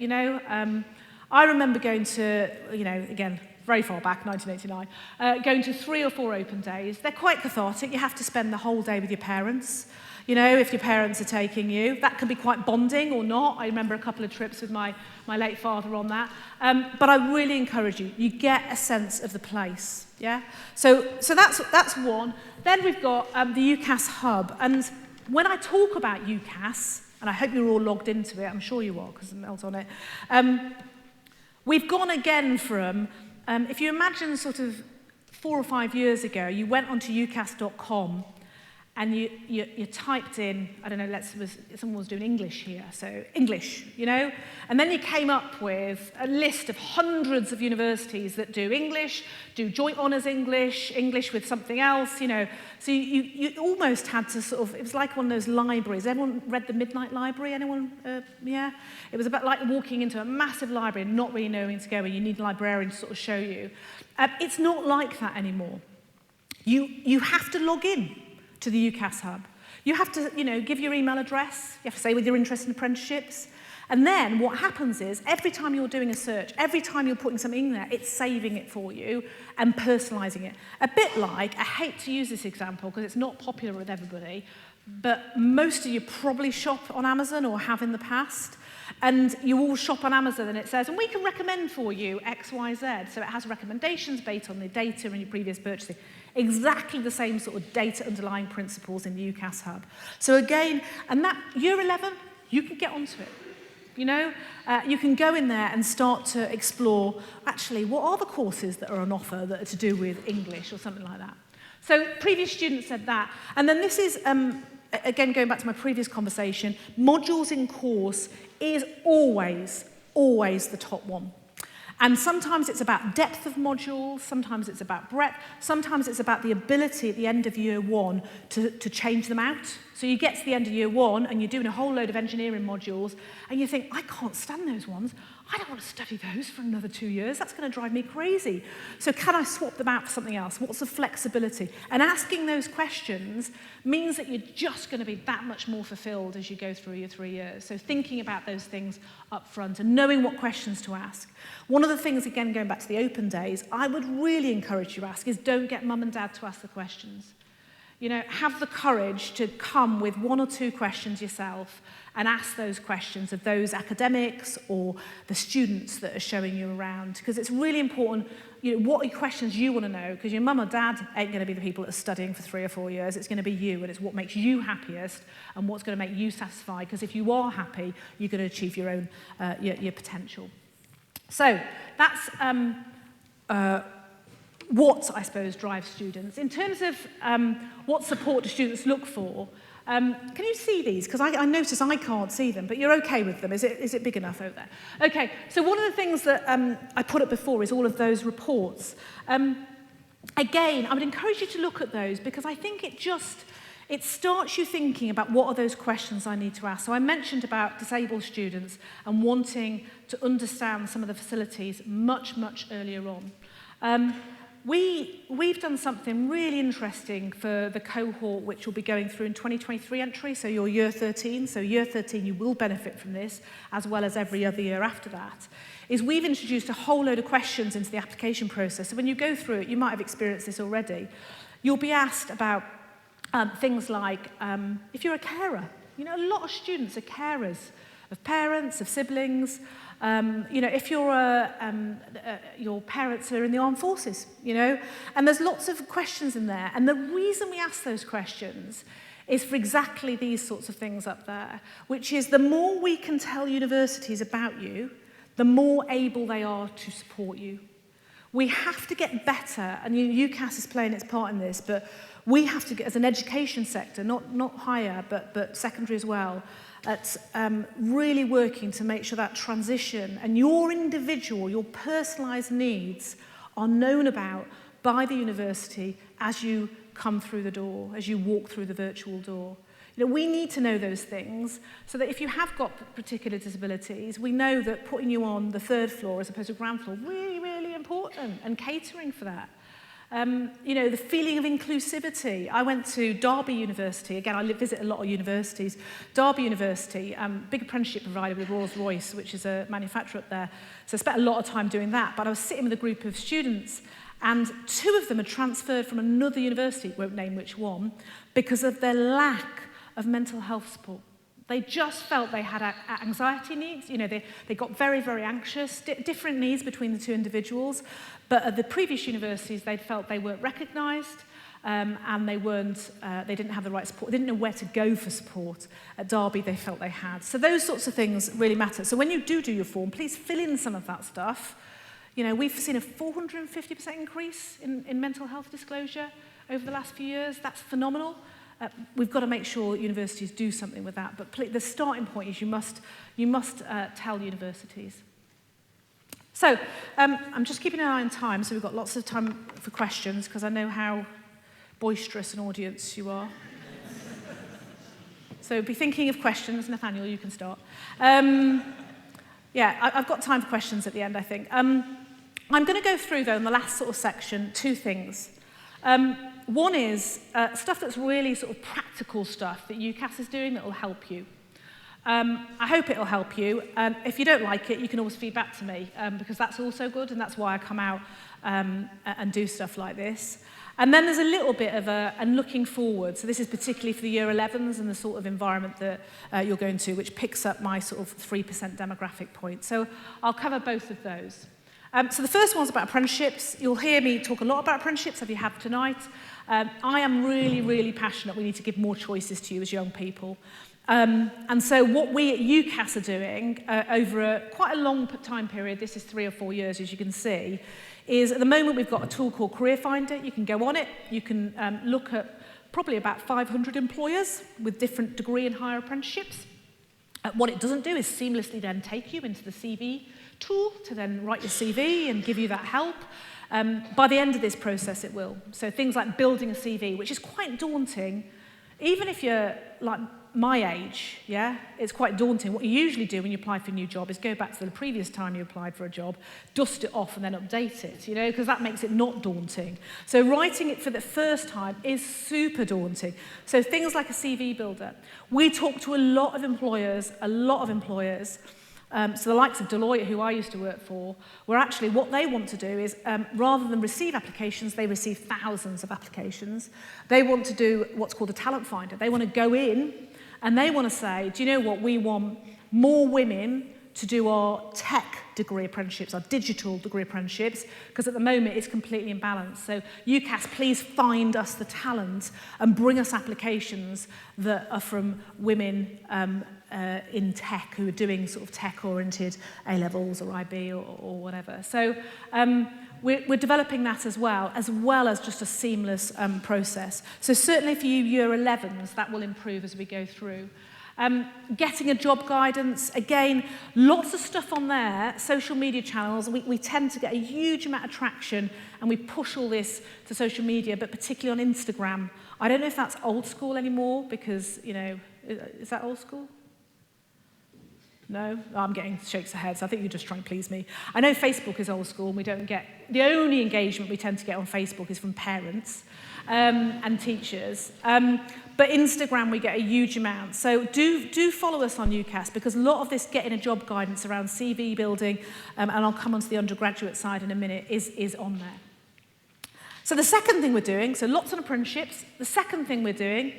I remember going to, again, very far back, 1989, going to 3 or 4 open days. They're quite cathartic. You have to spend the whole day with your parents. If your parents are taking you, that can be quite bonding or not. I remember a couple of trips with my late father on that. But I really encourage you. You get a sense of the place, yeah? So that's one. Then we've got the UCAS hub. And when I talk about UCAS, and I hope you're all logged into it, I'm sure you are because Mel's on it, we've gone again from, if you imagine sort of 4 or 5 years ago, you went onto ucas.com and you typed in, I don't know, someone was doing English here, so English, and then you came up with a list of hundreds of universities that do English, do joint honours English, English with something else, So you almost had to sort of, it was like one of those libraries. Everyone read the Midnight Library? Anyone? Yeah? It was about like walking into a massive library and not really knowing where to go, and you need a librarian to sort of show you. It's not like that anymore. You have to log in to the UCAS hub. You have to, give your email address. You have to say whether you're interested in apprenticeships. And then what happens is every time you're doing a search, every time you're putting something in there, it's saving it for you and personalising it. A bit like, I hate to use this example because it's not popular with everybody, but most of you probably shop on Amazon or have in the past. And you all shop on Amazon and it says, and we can recommend for you X, Y, Z. So it has recommendations based on the data and your previous purchasing. Exactly the same sort of data underlying principles in the UCAS hub. So again, and that year 11, you can get onto it. You can go in there and start to explore, actually, what are the courses that are on offer that are to do with English or something like that. So previous students said that. And then this is, again, going back to my previous conversation, modules in course is always the top one. And sometimes it's about depth of modules, sometimes it's about breadth, sometimes it's about the ability at the end of year 1 to change them out. So you get to the end of year 1 and you're doing a whole load of engineering modules and you think, I can't stand those ones. I don't want to study those for another 2 years. That's going to drive me crazy. So can I swap them out for something else? What's the flexibility? And asking those questions means that you're just going to be that much more fulfilled as you go through your 3 years. So thinking about those things up front and knowing what questions to ask. One of the things, again, going back to the open days, I would really encourage you to ask is don't get mum and dad to ask the questions. You know, have the courage to come with 1 or 2 questions yourself and ask those questions of those academics or the students that are showing you around. Because it's really important, you know, what are questions you want to know? Because your mum or dad ain't going to be the people that are studying for 3 or 4 years. It's going to be you, and it's what makes you happiest and what's going to make you satisfied. Because if you are happy, you're going to achieve your own, your potential. So that's what, I suppose, drives students. In terms of what support do students look for, can you see these? Because I notice I can't see them, but you're okay with them. Is it big enough over there? Okay, so one of the things that I put up before is all of those reports. Again, I would encourage you to look at those because I think it starts you thinking about what are those questions I need to ask. So I mentioned about disabled students and wanting to understand some of the facilities much, much earlier on. We've done something really interesting for the cohort which will be going through in 2023 entry, so your year 13. So year 13, you will benefit from this, as well as every other year after that, is we've introduced a whole load of questions into the application process. So when you go through it, you might have experienced this already. You'll be asked about things like, if you're a carer, you know, a lot of students are carers of parents, of siblings. You know, if your parents are in the armed forces, you know, and there's lots of questions in there. And the reason we ask those questions is for exactly these sorts of things up there, which is the more we can tell universities about you, the more able they are to support you. We have to get better, and UCAS is playing its part in this, but we have to get, as an education sector, not higher, but secondary as well, at really working to make sure that transition and your individual, your personalised needs are known about by the university as you come through the door, as you walk through the virtual door. You know, we need to know those things so that if you have got particular disabilities, we know that putting you on the 3rd floor as opposed to ground floor, really, really important, and catering for that. You know, the feeling of inclusivity. I went to Derby University. Again, I visit a lot of universities. Derby University, big apprenticeship provider with Rolls-Royce, which is a manufacturer up there. So I spent a lot of time doing that. But I was sitting with a group of students, and 2 of them had transferred from another university, won't name which one, because of their lack of mental health support. They just felt they had anxiety needs. You know, they got very, very anxious, different needs between the 2 individuals. But at the previous universities, they felt they weren't recognised and they didn't have the right support. They didn't know where to go for support. At Derby, they felt they had. So those sorts of things really matter. So when you do your form, please fill in some of that stuff. You know, we've seen a 450% increase in mental health disclosure over the last few years. That's phenomenal. We've got to make sure universities do something with that. But the starting point is you must tell universities. So I'm just keeping an eye on time, so we've got lots of time for questions, because I know how boisterous an audience you are. So be thinking of questions. Nathaniel, you can start. Yeah, I've got time for questions at the end, I think. I'm going to go through, though, in the last sort of section, 2 things. One is stuff that's really sort of practical stuff that UCAS is doing that will help you. I hope it'll help you. If you don't like it, you can always feed back to me, because that's also good, and that's why I come out and do stuff like this. And then there's a little bit of and looking forward. So this is particularly for the year 11s and the sort of environment that you're going to, which picks up my sort of 3% demographic point. So I'll cover both of those. So the first one's about apprenticeships. You'll hear me talk a lot about apprenticeships, as you have tonight. I am really, really passionate. We need to give more choices to you as young people. And so what we at UCAS are doing over quite a long time period, this is 3 or 4 years, as you can see, is at the moment we've got a tool called Career Finder. You can go on it. You can look at probably about 500 employers with different degree and higher apprenticeships. What it doesn't do is seamlessly then take you into the CV tool to then write your CV and give you that help. By the end of this process, it will. So things like building a CV, which is quite daunting, even if you're like my age, yeah, it's quite daunting. What you usually do when you apply for a new job is go back to the previous time you applied for a job, dust it off and then update it, you know, because that makes it not daunting. So writing it for the first time is super daunting. So things like a CV builder. We talk to a lot of employers, so the likes of Deloitte, who I used to work for, where actually what they want to do is, rather than receive applications, they receive thousands of applications. They want to do what's called a talent finder. They want to go in and they want to say, do you know what, we want more women to do our tech degree apprenticeships, our digital degree apprenticeships, because at the moment it's completely imbalanced. So UCAS, please find us the talent and bring us applications that are from women in tech who are doing sort of tech-oriented A-levels or IB or whatever. So we're developing that as well as just a seamless process. So certainly for you year 11s, that will improve as we go through. Getting a job guidance, again, lots of stuff on there, social media channels. We tend to get a huge amount of traction and we push all this to social media, but particularly on Instagram. I don't know if that's old school anymore because, you know, is that old school? No? Oh, I'm getting shakes of heads. I think you're just trying to please me. I know Facebook is old school and we don't get, the only engagement we tend to get on Facebook is from parents and teachers. But Instagram, we get a huge amount. So do follow us on UCAS because a lot of this getting a job guidance around CV building, and I'll come onto the undergraduate side in a minute, is on there. So the second thing we're doing, so lots of apprenticeships. The second thing we're doing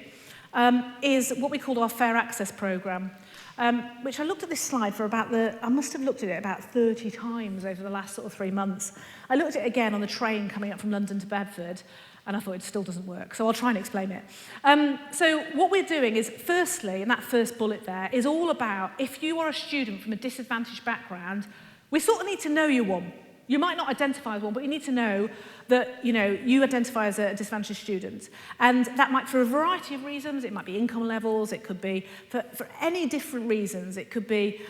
is what we call our Fair Access Programme, which I looked at this slide for I must have looked at it about 30 times over the last sort of 3 months. I looked at it again on the train coming up from London to Bedford, and I thought it still doesn't work, so I'll try and explain it. So what we're doing is, firstly, and that first bullet there, is all about if you are a student from a disadvantaged background, we sort of need to know you're one. You might not identify as one, but you need to know that, you know, you identify as a disadvantaged student. And that might, for a variety of reasons, it might be income levels, it could be for any different reasons. It could be,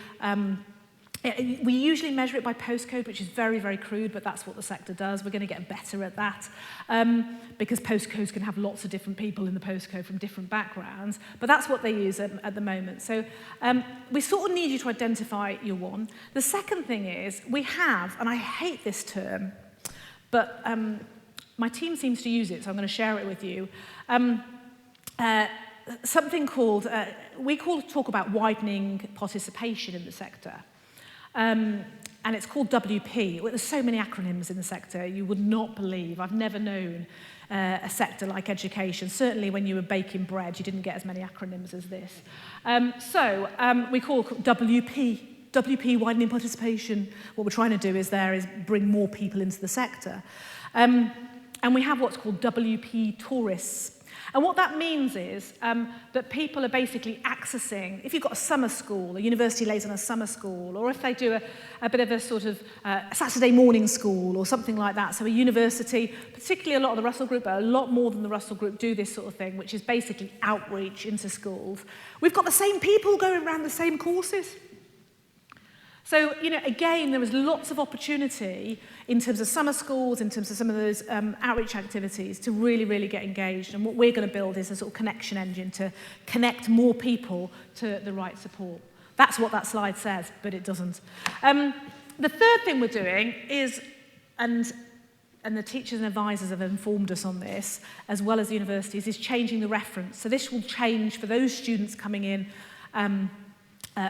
we usually measure it by postcode, which is very, very crude, but that's what the sector does. We're going to get better at that because postcodes can have lots of different people in the postcode from different backgrounds, but that's what they use at the moment. So we sort of need you to identify your one. The second thing is we have, and I hate this term, but my team seems to use it, so I'm going to share it with you, something called, we talk about widening participation in the sector. And it's called WP. Well, there's so many acronyms in the sector, you would not believe. I've never known a sector like education. Certainly when you were baking bread, you didn't get as many acronyms as this. We call WP, widening participation. What we're trying to do is bring more people into the sector. And we have what's called WP tourists. And what that means is that people are basically accessing, if you've got a summer school, a university lays on a summer school, or if they do a bit of a sort of Saturday morning school or something like that, so a university, particularly a lot of the Russell Group, but a lot more than the Russell Group do this sort of thing, which is basically outreach into schools. We've got the same people going around the same courses. So, you know, again, there is lots of opportunity in terms of summer schools, in terms of some of those outreach activities to really, really get engaged. And what we're going to build is a sort of connection engine to connect more people to the right support. That's what that slide says, but it doesn't. The third thing we're doing is, and the teachers and advisors have informed us on this, as well as the universities, is changing the reference. So this will change for those students coming in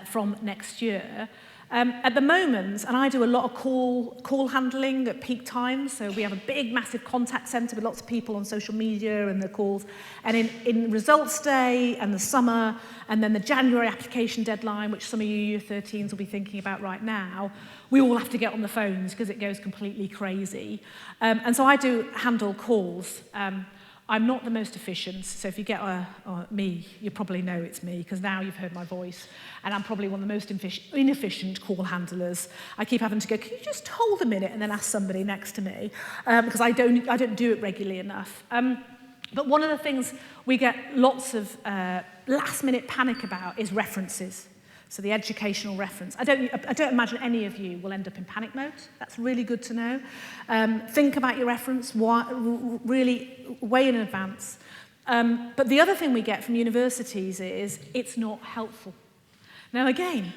from next year. At the moment, and I do a lot of call handling at peak times, so we have a big, massive contact centre with lots of people on social media and the calls. And in results day and the summer, and then the January application deadline, which some of you Year 13s will be thinking about right now, we all have to get on the phones because it goes completely crazy. And so I do handle calls. I'm not the most efficient, so if you get me, you probably know it's me, because now you've heard my voice, and I'm probably one of the most inefficient call handlers. I keep having to go, can you just hold a minute, and then ask somebody next to me, because I don't do it regularly enough. But one of the things we get lots of last-minute panic about is references. So the educational reference. I don't imagine any of you will end up in panic mode. That's really good to know. Think about your reference, really way in advance. But the other thing we get from universities is it's not helpful. Now again,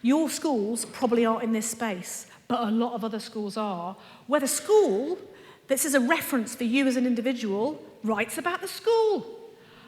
your schools probably aren't in this space, but a lot of other schools are, where the school, this is a reference for you as an individual, writes about the school.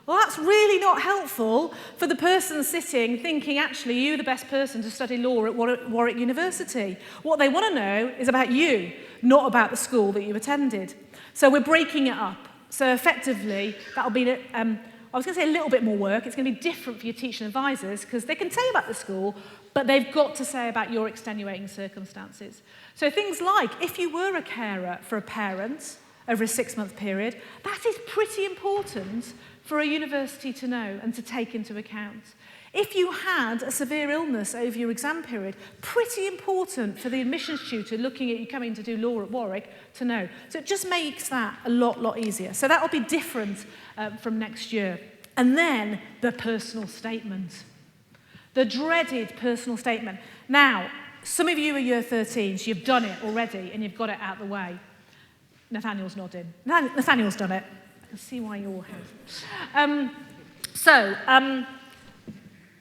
Well, that's really not helpful for the person sitting thinking, actually, you're the best person to study law at Warwick University. What they want to know is about you, not about the school that you attended. So we're breaking it up. So effectively, that'll be, I was going to say a little bit more work. It's going to be different for your teaching advisors because they can tell you about the school, but they've got to say about your extenuating circumstances. So things like, if you were a carer for a parent over a 6-month period, that is pretty important for a university to know and to take into account. If you had a severe illness over your exam period, pretty important for the admissions tutor looking at you coming to do law at Warwick to know. So it just makes that a lot easier. So that will be different from next year. And then the personal statement. The dreaded personal statement. Now, some of you are year 13s, you've done it already and you've got it out of the way. Nathaniel's nodding. Nathaniel's done it. I can see why you all have.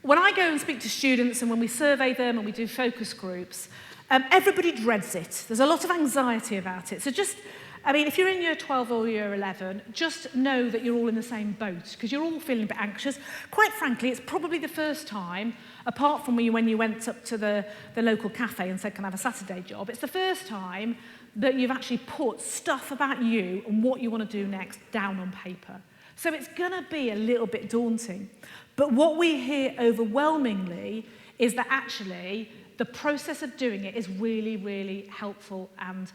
When I go and speak to students and when we survey them and we do focus groups, everybody dreads it. There's a lot of anxiety about it. So if you're in year 12 or year 11, just know that you're all in the same boat because you're all feeling a bit anxious. Quite frankly, it's probably the first time, apart from when you went up to the local cafe and said, can I have a Saturday job? It's the first time that you've actually put stuff about you and what you want to do next down on paper. So it's going to be a little bit daunting. But what we hear overwhelmingly is that actually the process of doing it is really, really helpful and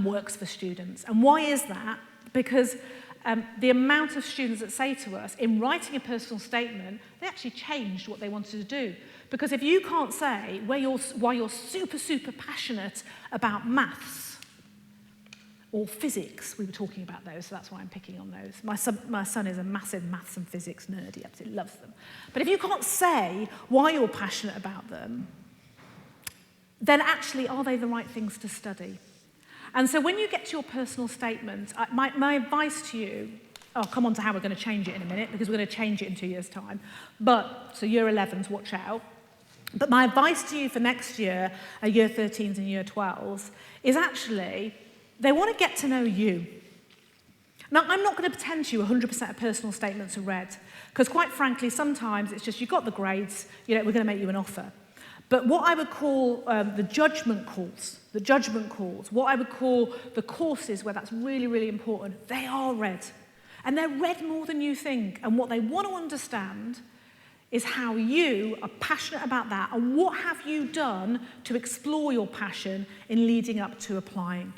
works for students. And why is that? Because the amount of students that say to us, in writing a personal statement, they actually changed what they wanted to do. Because if you can't say why you're super passionate about maths or physics, we were talking about those, so that's why I'm picking on those. My son is a massive maths and physics nerd, he absolutely loves them. But if you can't say why you're passionate about them, then actually are they the right things to study? And so when you get to your personal statement, my advice to you, I'll come on to how we're going to change it in a minute, because we're going to change it in 2 years' time. So year 11s, watch out. But my advice to you for next year, year 13s and year 12s, is actually, they want to get to know you. Now, I'm not going to pretend to you 100% of personal statements are read, because quite frankly, sometimes it's just, you've got the grades, we're going to make you an offer. But what I would call the judgment calls, what I would call the courses where that's really, really important, they are read. And they're read more than you think. And what they want to understand is how you are passionate about that and what have you done to explore your passion in leading up to applying.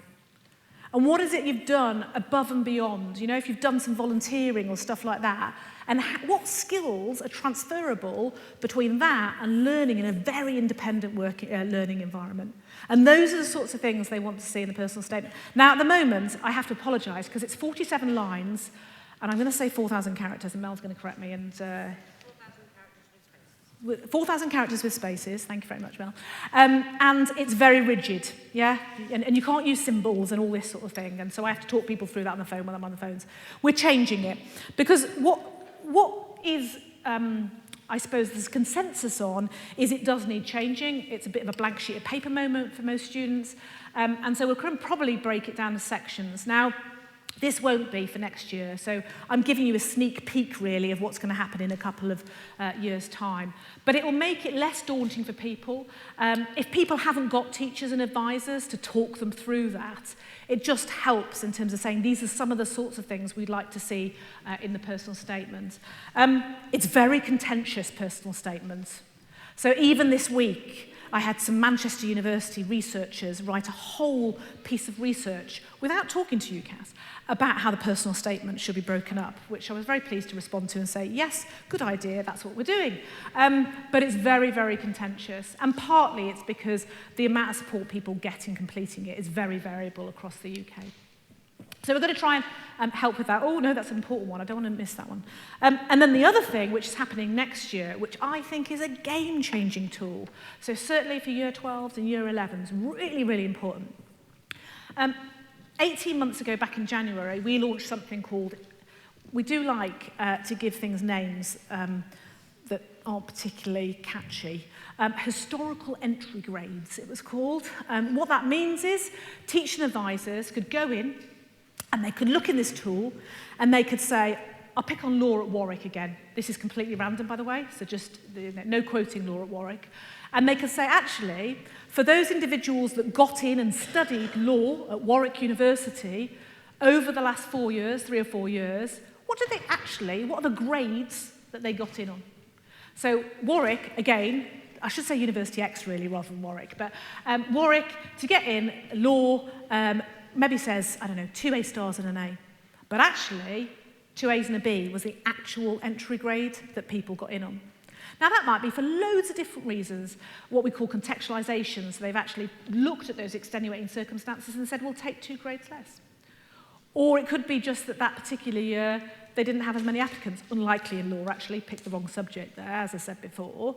And what is it you've done above and beyond? If you've done some volunteering or stuff like that, and what skills are transferable between that and learning in a very independent learning environment. And those are the sorts of things they want to see in the personal statement. Now, at the moment, I have to apologise because it's 47 lines, and I'm going to say 4,000 characters, and Mel's going to correct me, and 4,000 characters with spaces, thank you very much, Mel. And it's very rigid, yeah? And you can't use symbols and all this sort of thing, and so I have to talk people through that on the phone when I'm on the phones. We're changing it, because what is, I suppose, there's consensus on is it does need changing. It's a bit of a blank sheet of paper moment for most students, and so we'll probably break it down to sections. Now, this won't be for next year, so I'm giving you a sneak peek, really, of what's going to happen in a couple of years' time. But it will make it less daunting for people. If people haven't got teachers and advisors to talk them through that, it just helps in terms of saying these are some of the sorts of things we'd like to see in the personal statement. It's very contentious, personal statements. So even this week, I had some Manchester University researchers write a whole piece of research without talking to UCAS about how the personal statement should be broken up, which I was very pleased to respond to and say, yes, good idea, that's what we're doing. But it's very, very contentious. And partly it's because the amount of support people get in completing it is very variable across the UK. So we're going to try and help with that. Oh, no, that's an important one. I don't want to miss that one. And then the other thing, which is happening next year, which I think is a game-changing tool, so certainly for year 12s and year 11s, really, really important. 18 months ago, back in January, we launched something called we do like to give things names that aren't particularly catchy. Historical entry grades, it was called. What that means is teaching advisors could go in and they could look in this tool and they could say, I'll pick on law at Warwick again. This is completely random, by the way, so just no quoting law at Warwick. And they could say, actually, for those individuals that got in and studied law at Warwick University over the last 4 years, 3 or 4 years, what are the grades that they got in on? So Warwick, again, I should say University X really rather than Warwick, but Warwick, to get in law, maybe says, I don't know, 2 A stars and an A. But actually, 2 A's and a B was the actual entry grade that people got in on. Now, that might be for loads of different reasons, what we call contextualisation. So they've actually looked at those extenuating circumstances and said, we'll take 2 grades less. Or it could be just that that particular year, they didn't have as many applicants. Unlikely in law, actually, picked the wrong subject there, as I said before.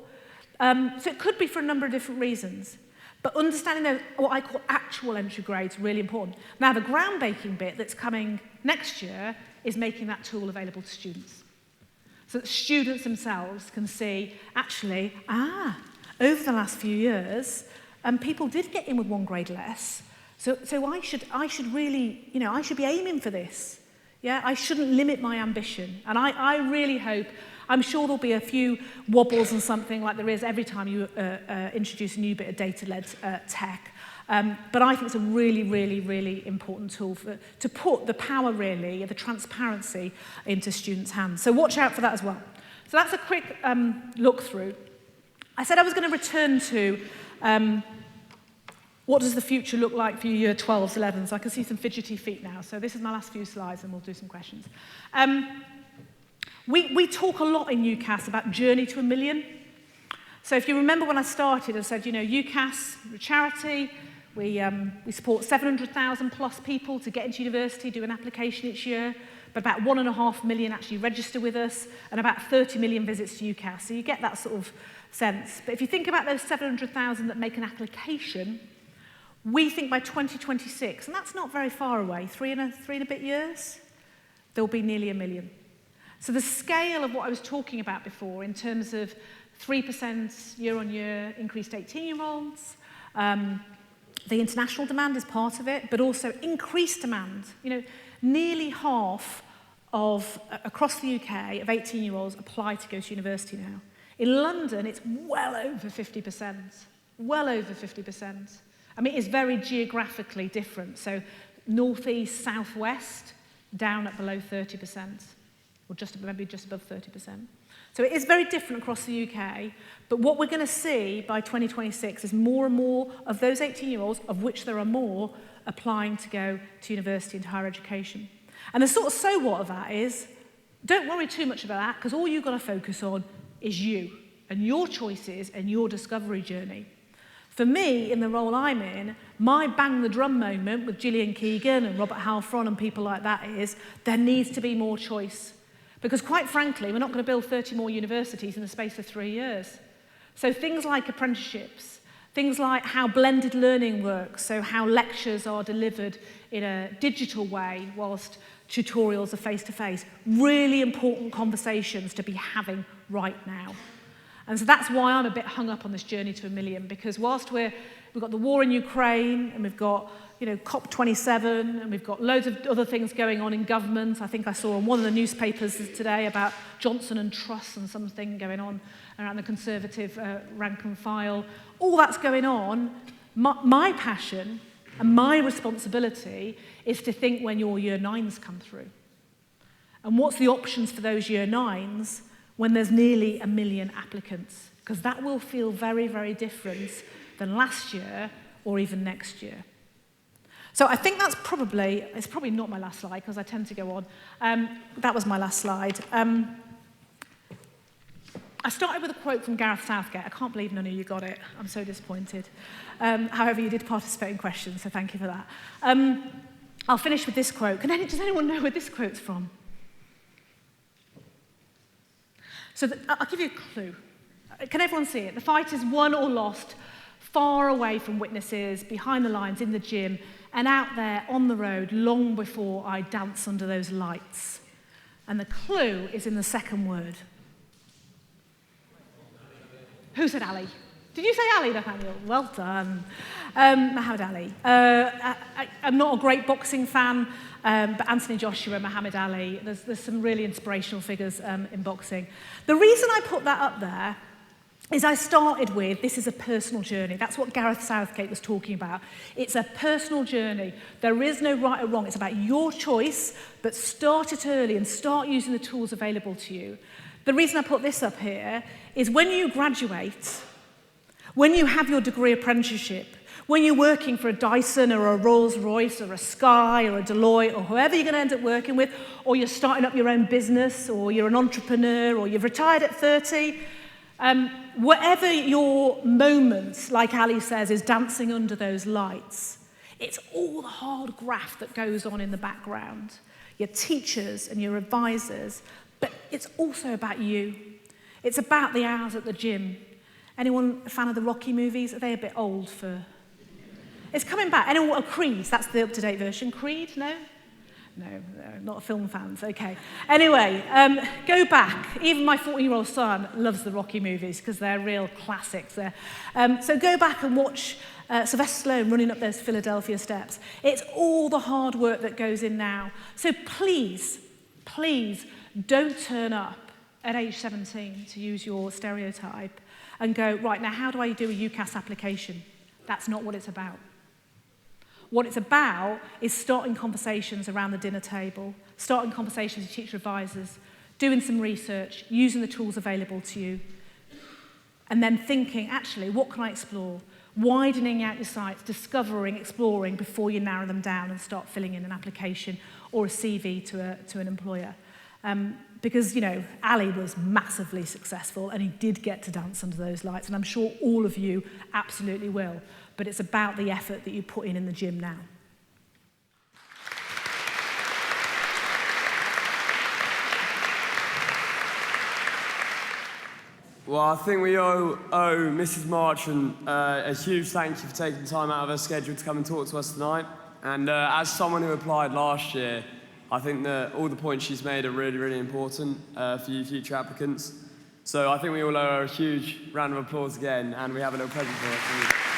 So it could be for a number of different reasons. But understanding those, what I call actual entry grades, really important. Now, the groundbreaking bit that's coming next year is making that tool available to students. So that students themselves can see, actually, over the last few years, people did get in with 1 grade less. So I should really, I should be aiming for this. Yeah, I shouldn't limit my ambition. And I really hope, I'm sure there'll be a few wobbles and something like there is every time you introduce a new bit of data-led tech. But I think it's a really, really, really important tool to put the power, really, the transparency into students' hands. So watch out for that as well. So that's a quick look through. I said I was going to return to what does the future look like for your year 12s, 11s. I can see some fidgety feet now. So this is my last few slides and we'll do some questions. We talk a lot in UCAS about journey to 1 million. So if you remember when I started, I said, UCAS, we're a charity. We support 700,000 plus people to get into university, do an application each year, but about 1.5 million actually register with us, and about 30 million visits to UCAS. So you get that sort of sense. But if you think about those 700,000 that make an application, we think by 2026, and that's not very far away, 3 and a bit years, there'll be nearly 1 million. So the scale of what I was talking about before in terms of 3% year-on-year increased 18-year-olds, the international demand is part of it, but also increased demand. Nearly half of, across the UK, of 18-year-olds apply to go to university now. In London, it's well over 50%. Well over 50%. I mean, it's very geographically different. So northeast, southwest, down at below 30%, or maybe just above 30%. So it is very different across the UK, but what we're going to see by 2026 is more and more of those 18-year-olds, of which there are more, applying to go to university and higher education. And the sort of so what of that is, don't worry too much about that, because all you've got to focus on is you and your choices and your discovery journey. For me, in the role I'm in, my bang the drum moment with Gillian Keegan and Robert Halfron and people like that is, there needs to be more choice. Because quite frankly, we're not going to build 30 more universities in the space of 3 years. So things like apprenticeships, things like how blended learning works, so how lectures are delivered in a digital way whilst tutorials are face-to-face, really important conversations to be having right now. And so that's why I'm a bit hung up on this journey to 1 million, because whilst we've got the war in Ukraine and we've got COP27, and we've got loads of other things going on in government. I think I saw on one of the newspapers today about Johnson and Truss and something going on around the Conservative rank and file. All that's going on. My passion and my responsibility is to think when your year 9s come through. And what's the options for those year 9s when there's nearly 1 million applicants? Because that will feel very, very different than last year or even next year. So I think it's probably not my last slide, because I tend to go on. That was my last slide. I started with a quote from Gareth Southgate. I can't believe none of you got it. I'm so disappointed. However, you did participate in questions, so thank you for that. I'll finish with this quote. Does anyone know where this quote's from? So I'll give you a clue. Can everyone see it? The fight is won or lost, far away from witnesses, behind the lines, in the gym, and out there on the road long before I dance under those lights. And the clue is in the second word. Who said Ali? Did you say Ali, Nathaniel? Well done. Muhammad Ali. I'm not a great boxing fan, but Anthony Joshua, Muhammad Ali, there's some really inspirational figures in boxing. The reason I put that up there is I started with, this is a personal journey. That's what Gareth Southgate was talking about. It's a personal journey. There is no right or wrong. It's about your choice, but start it early and start using the tools available to you. The reason I put this up here is when you graduate, when you have your degree apprenticeship, when you're working for a Dyson or a Rolls-Royce or a Sky or a Deloitte or whoever you're going to end up working with, or you're starting up your own business, or you're an entrepreneur, or you've retired at 30, whatever your moment, like Ali says, is dancing under those lights, it's all the hard graft that goes on in the background. Your teachers and your advisors, but it's also about you. It's about the hours at the gym. Anyone a fan of the Rocky movies? Are they a bit old for... It's coming back. Anyone, Creed, that's the up-to-date version. Creed, no? No, not film fans, okay. Anyway, go back. Even my 14-year-old son loves the Rocky movies because they're real classics. So go back and watch Sylvester Stallone running up those Philadelphia steps. It's all the hard work that goes in now. So please, please don't turn up at age 17, to use your stereotype, and go, right, now how do I do a UCAS application? That's not what it's about. What it's about is starting conversations around the dinner table, starting conversations with teacher advisors, doing some research, using the tools available to you, and then thinking, actually, what can I explore? Widening out your sights, discovering, exploring before you narrow them down and start filling in an application or a CV to an employer. Because, you know, Ali was massively successful and he did get to dance under those lights, and I'm sure all of you absolutely will. But it's about the effort that you put in the gym now. Well, I think we owe Mrs. Marchant a huge thank you for taking time out of her schedule to come and talk to us tonight. And as someone who applied last year, I think that all the points she's made are really, really important for you future applicants. So I think we all owe her a huge round of applause again, and we have a little present for her.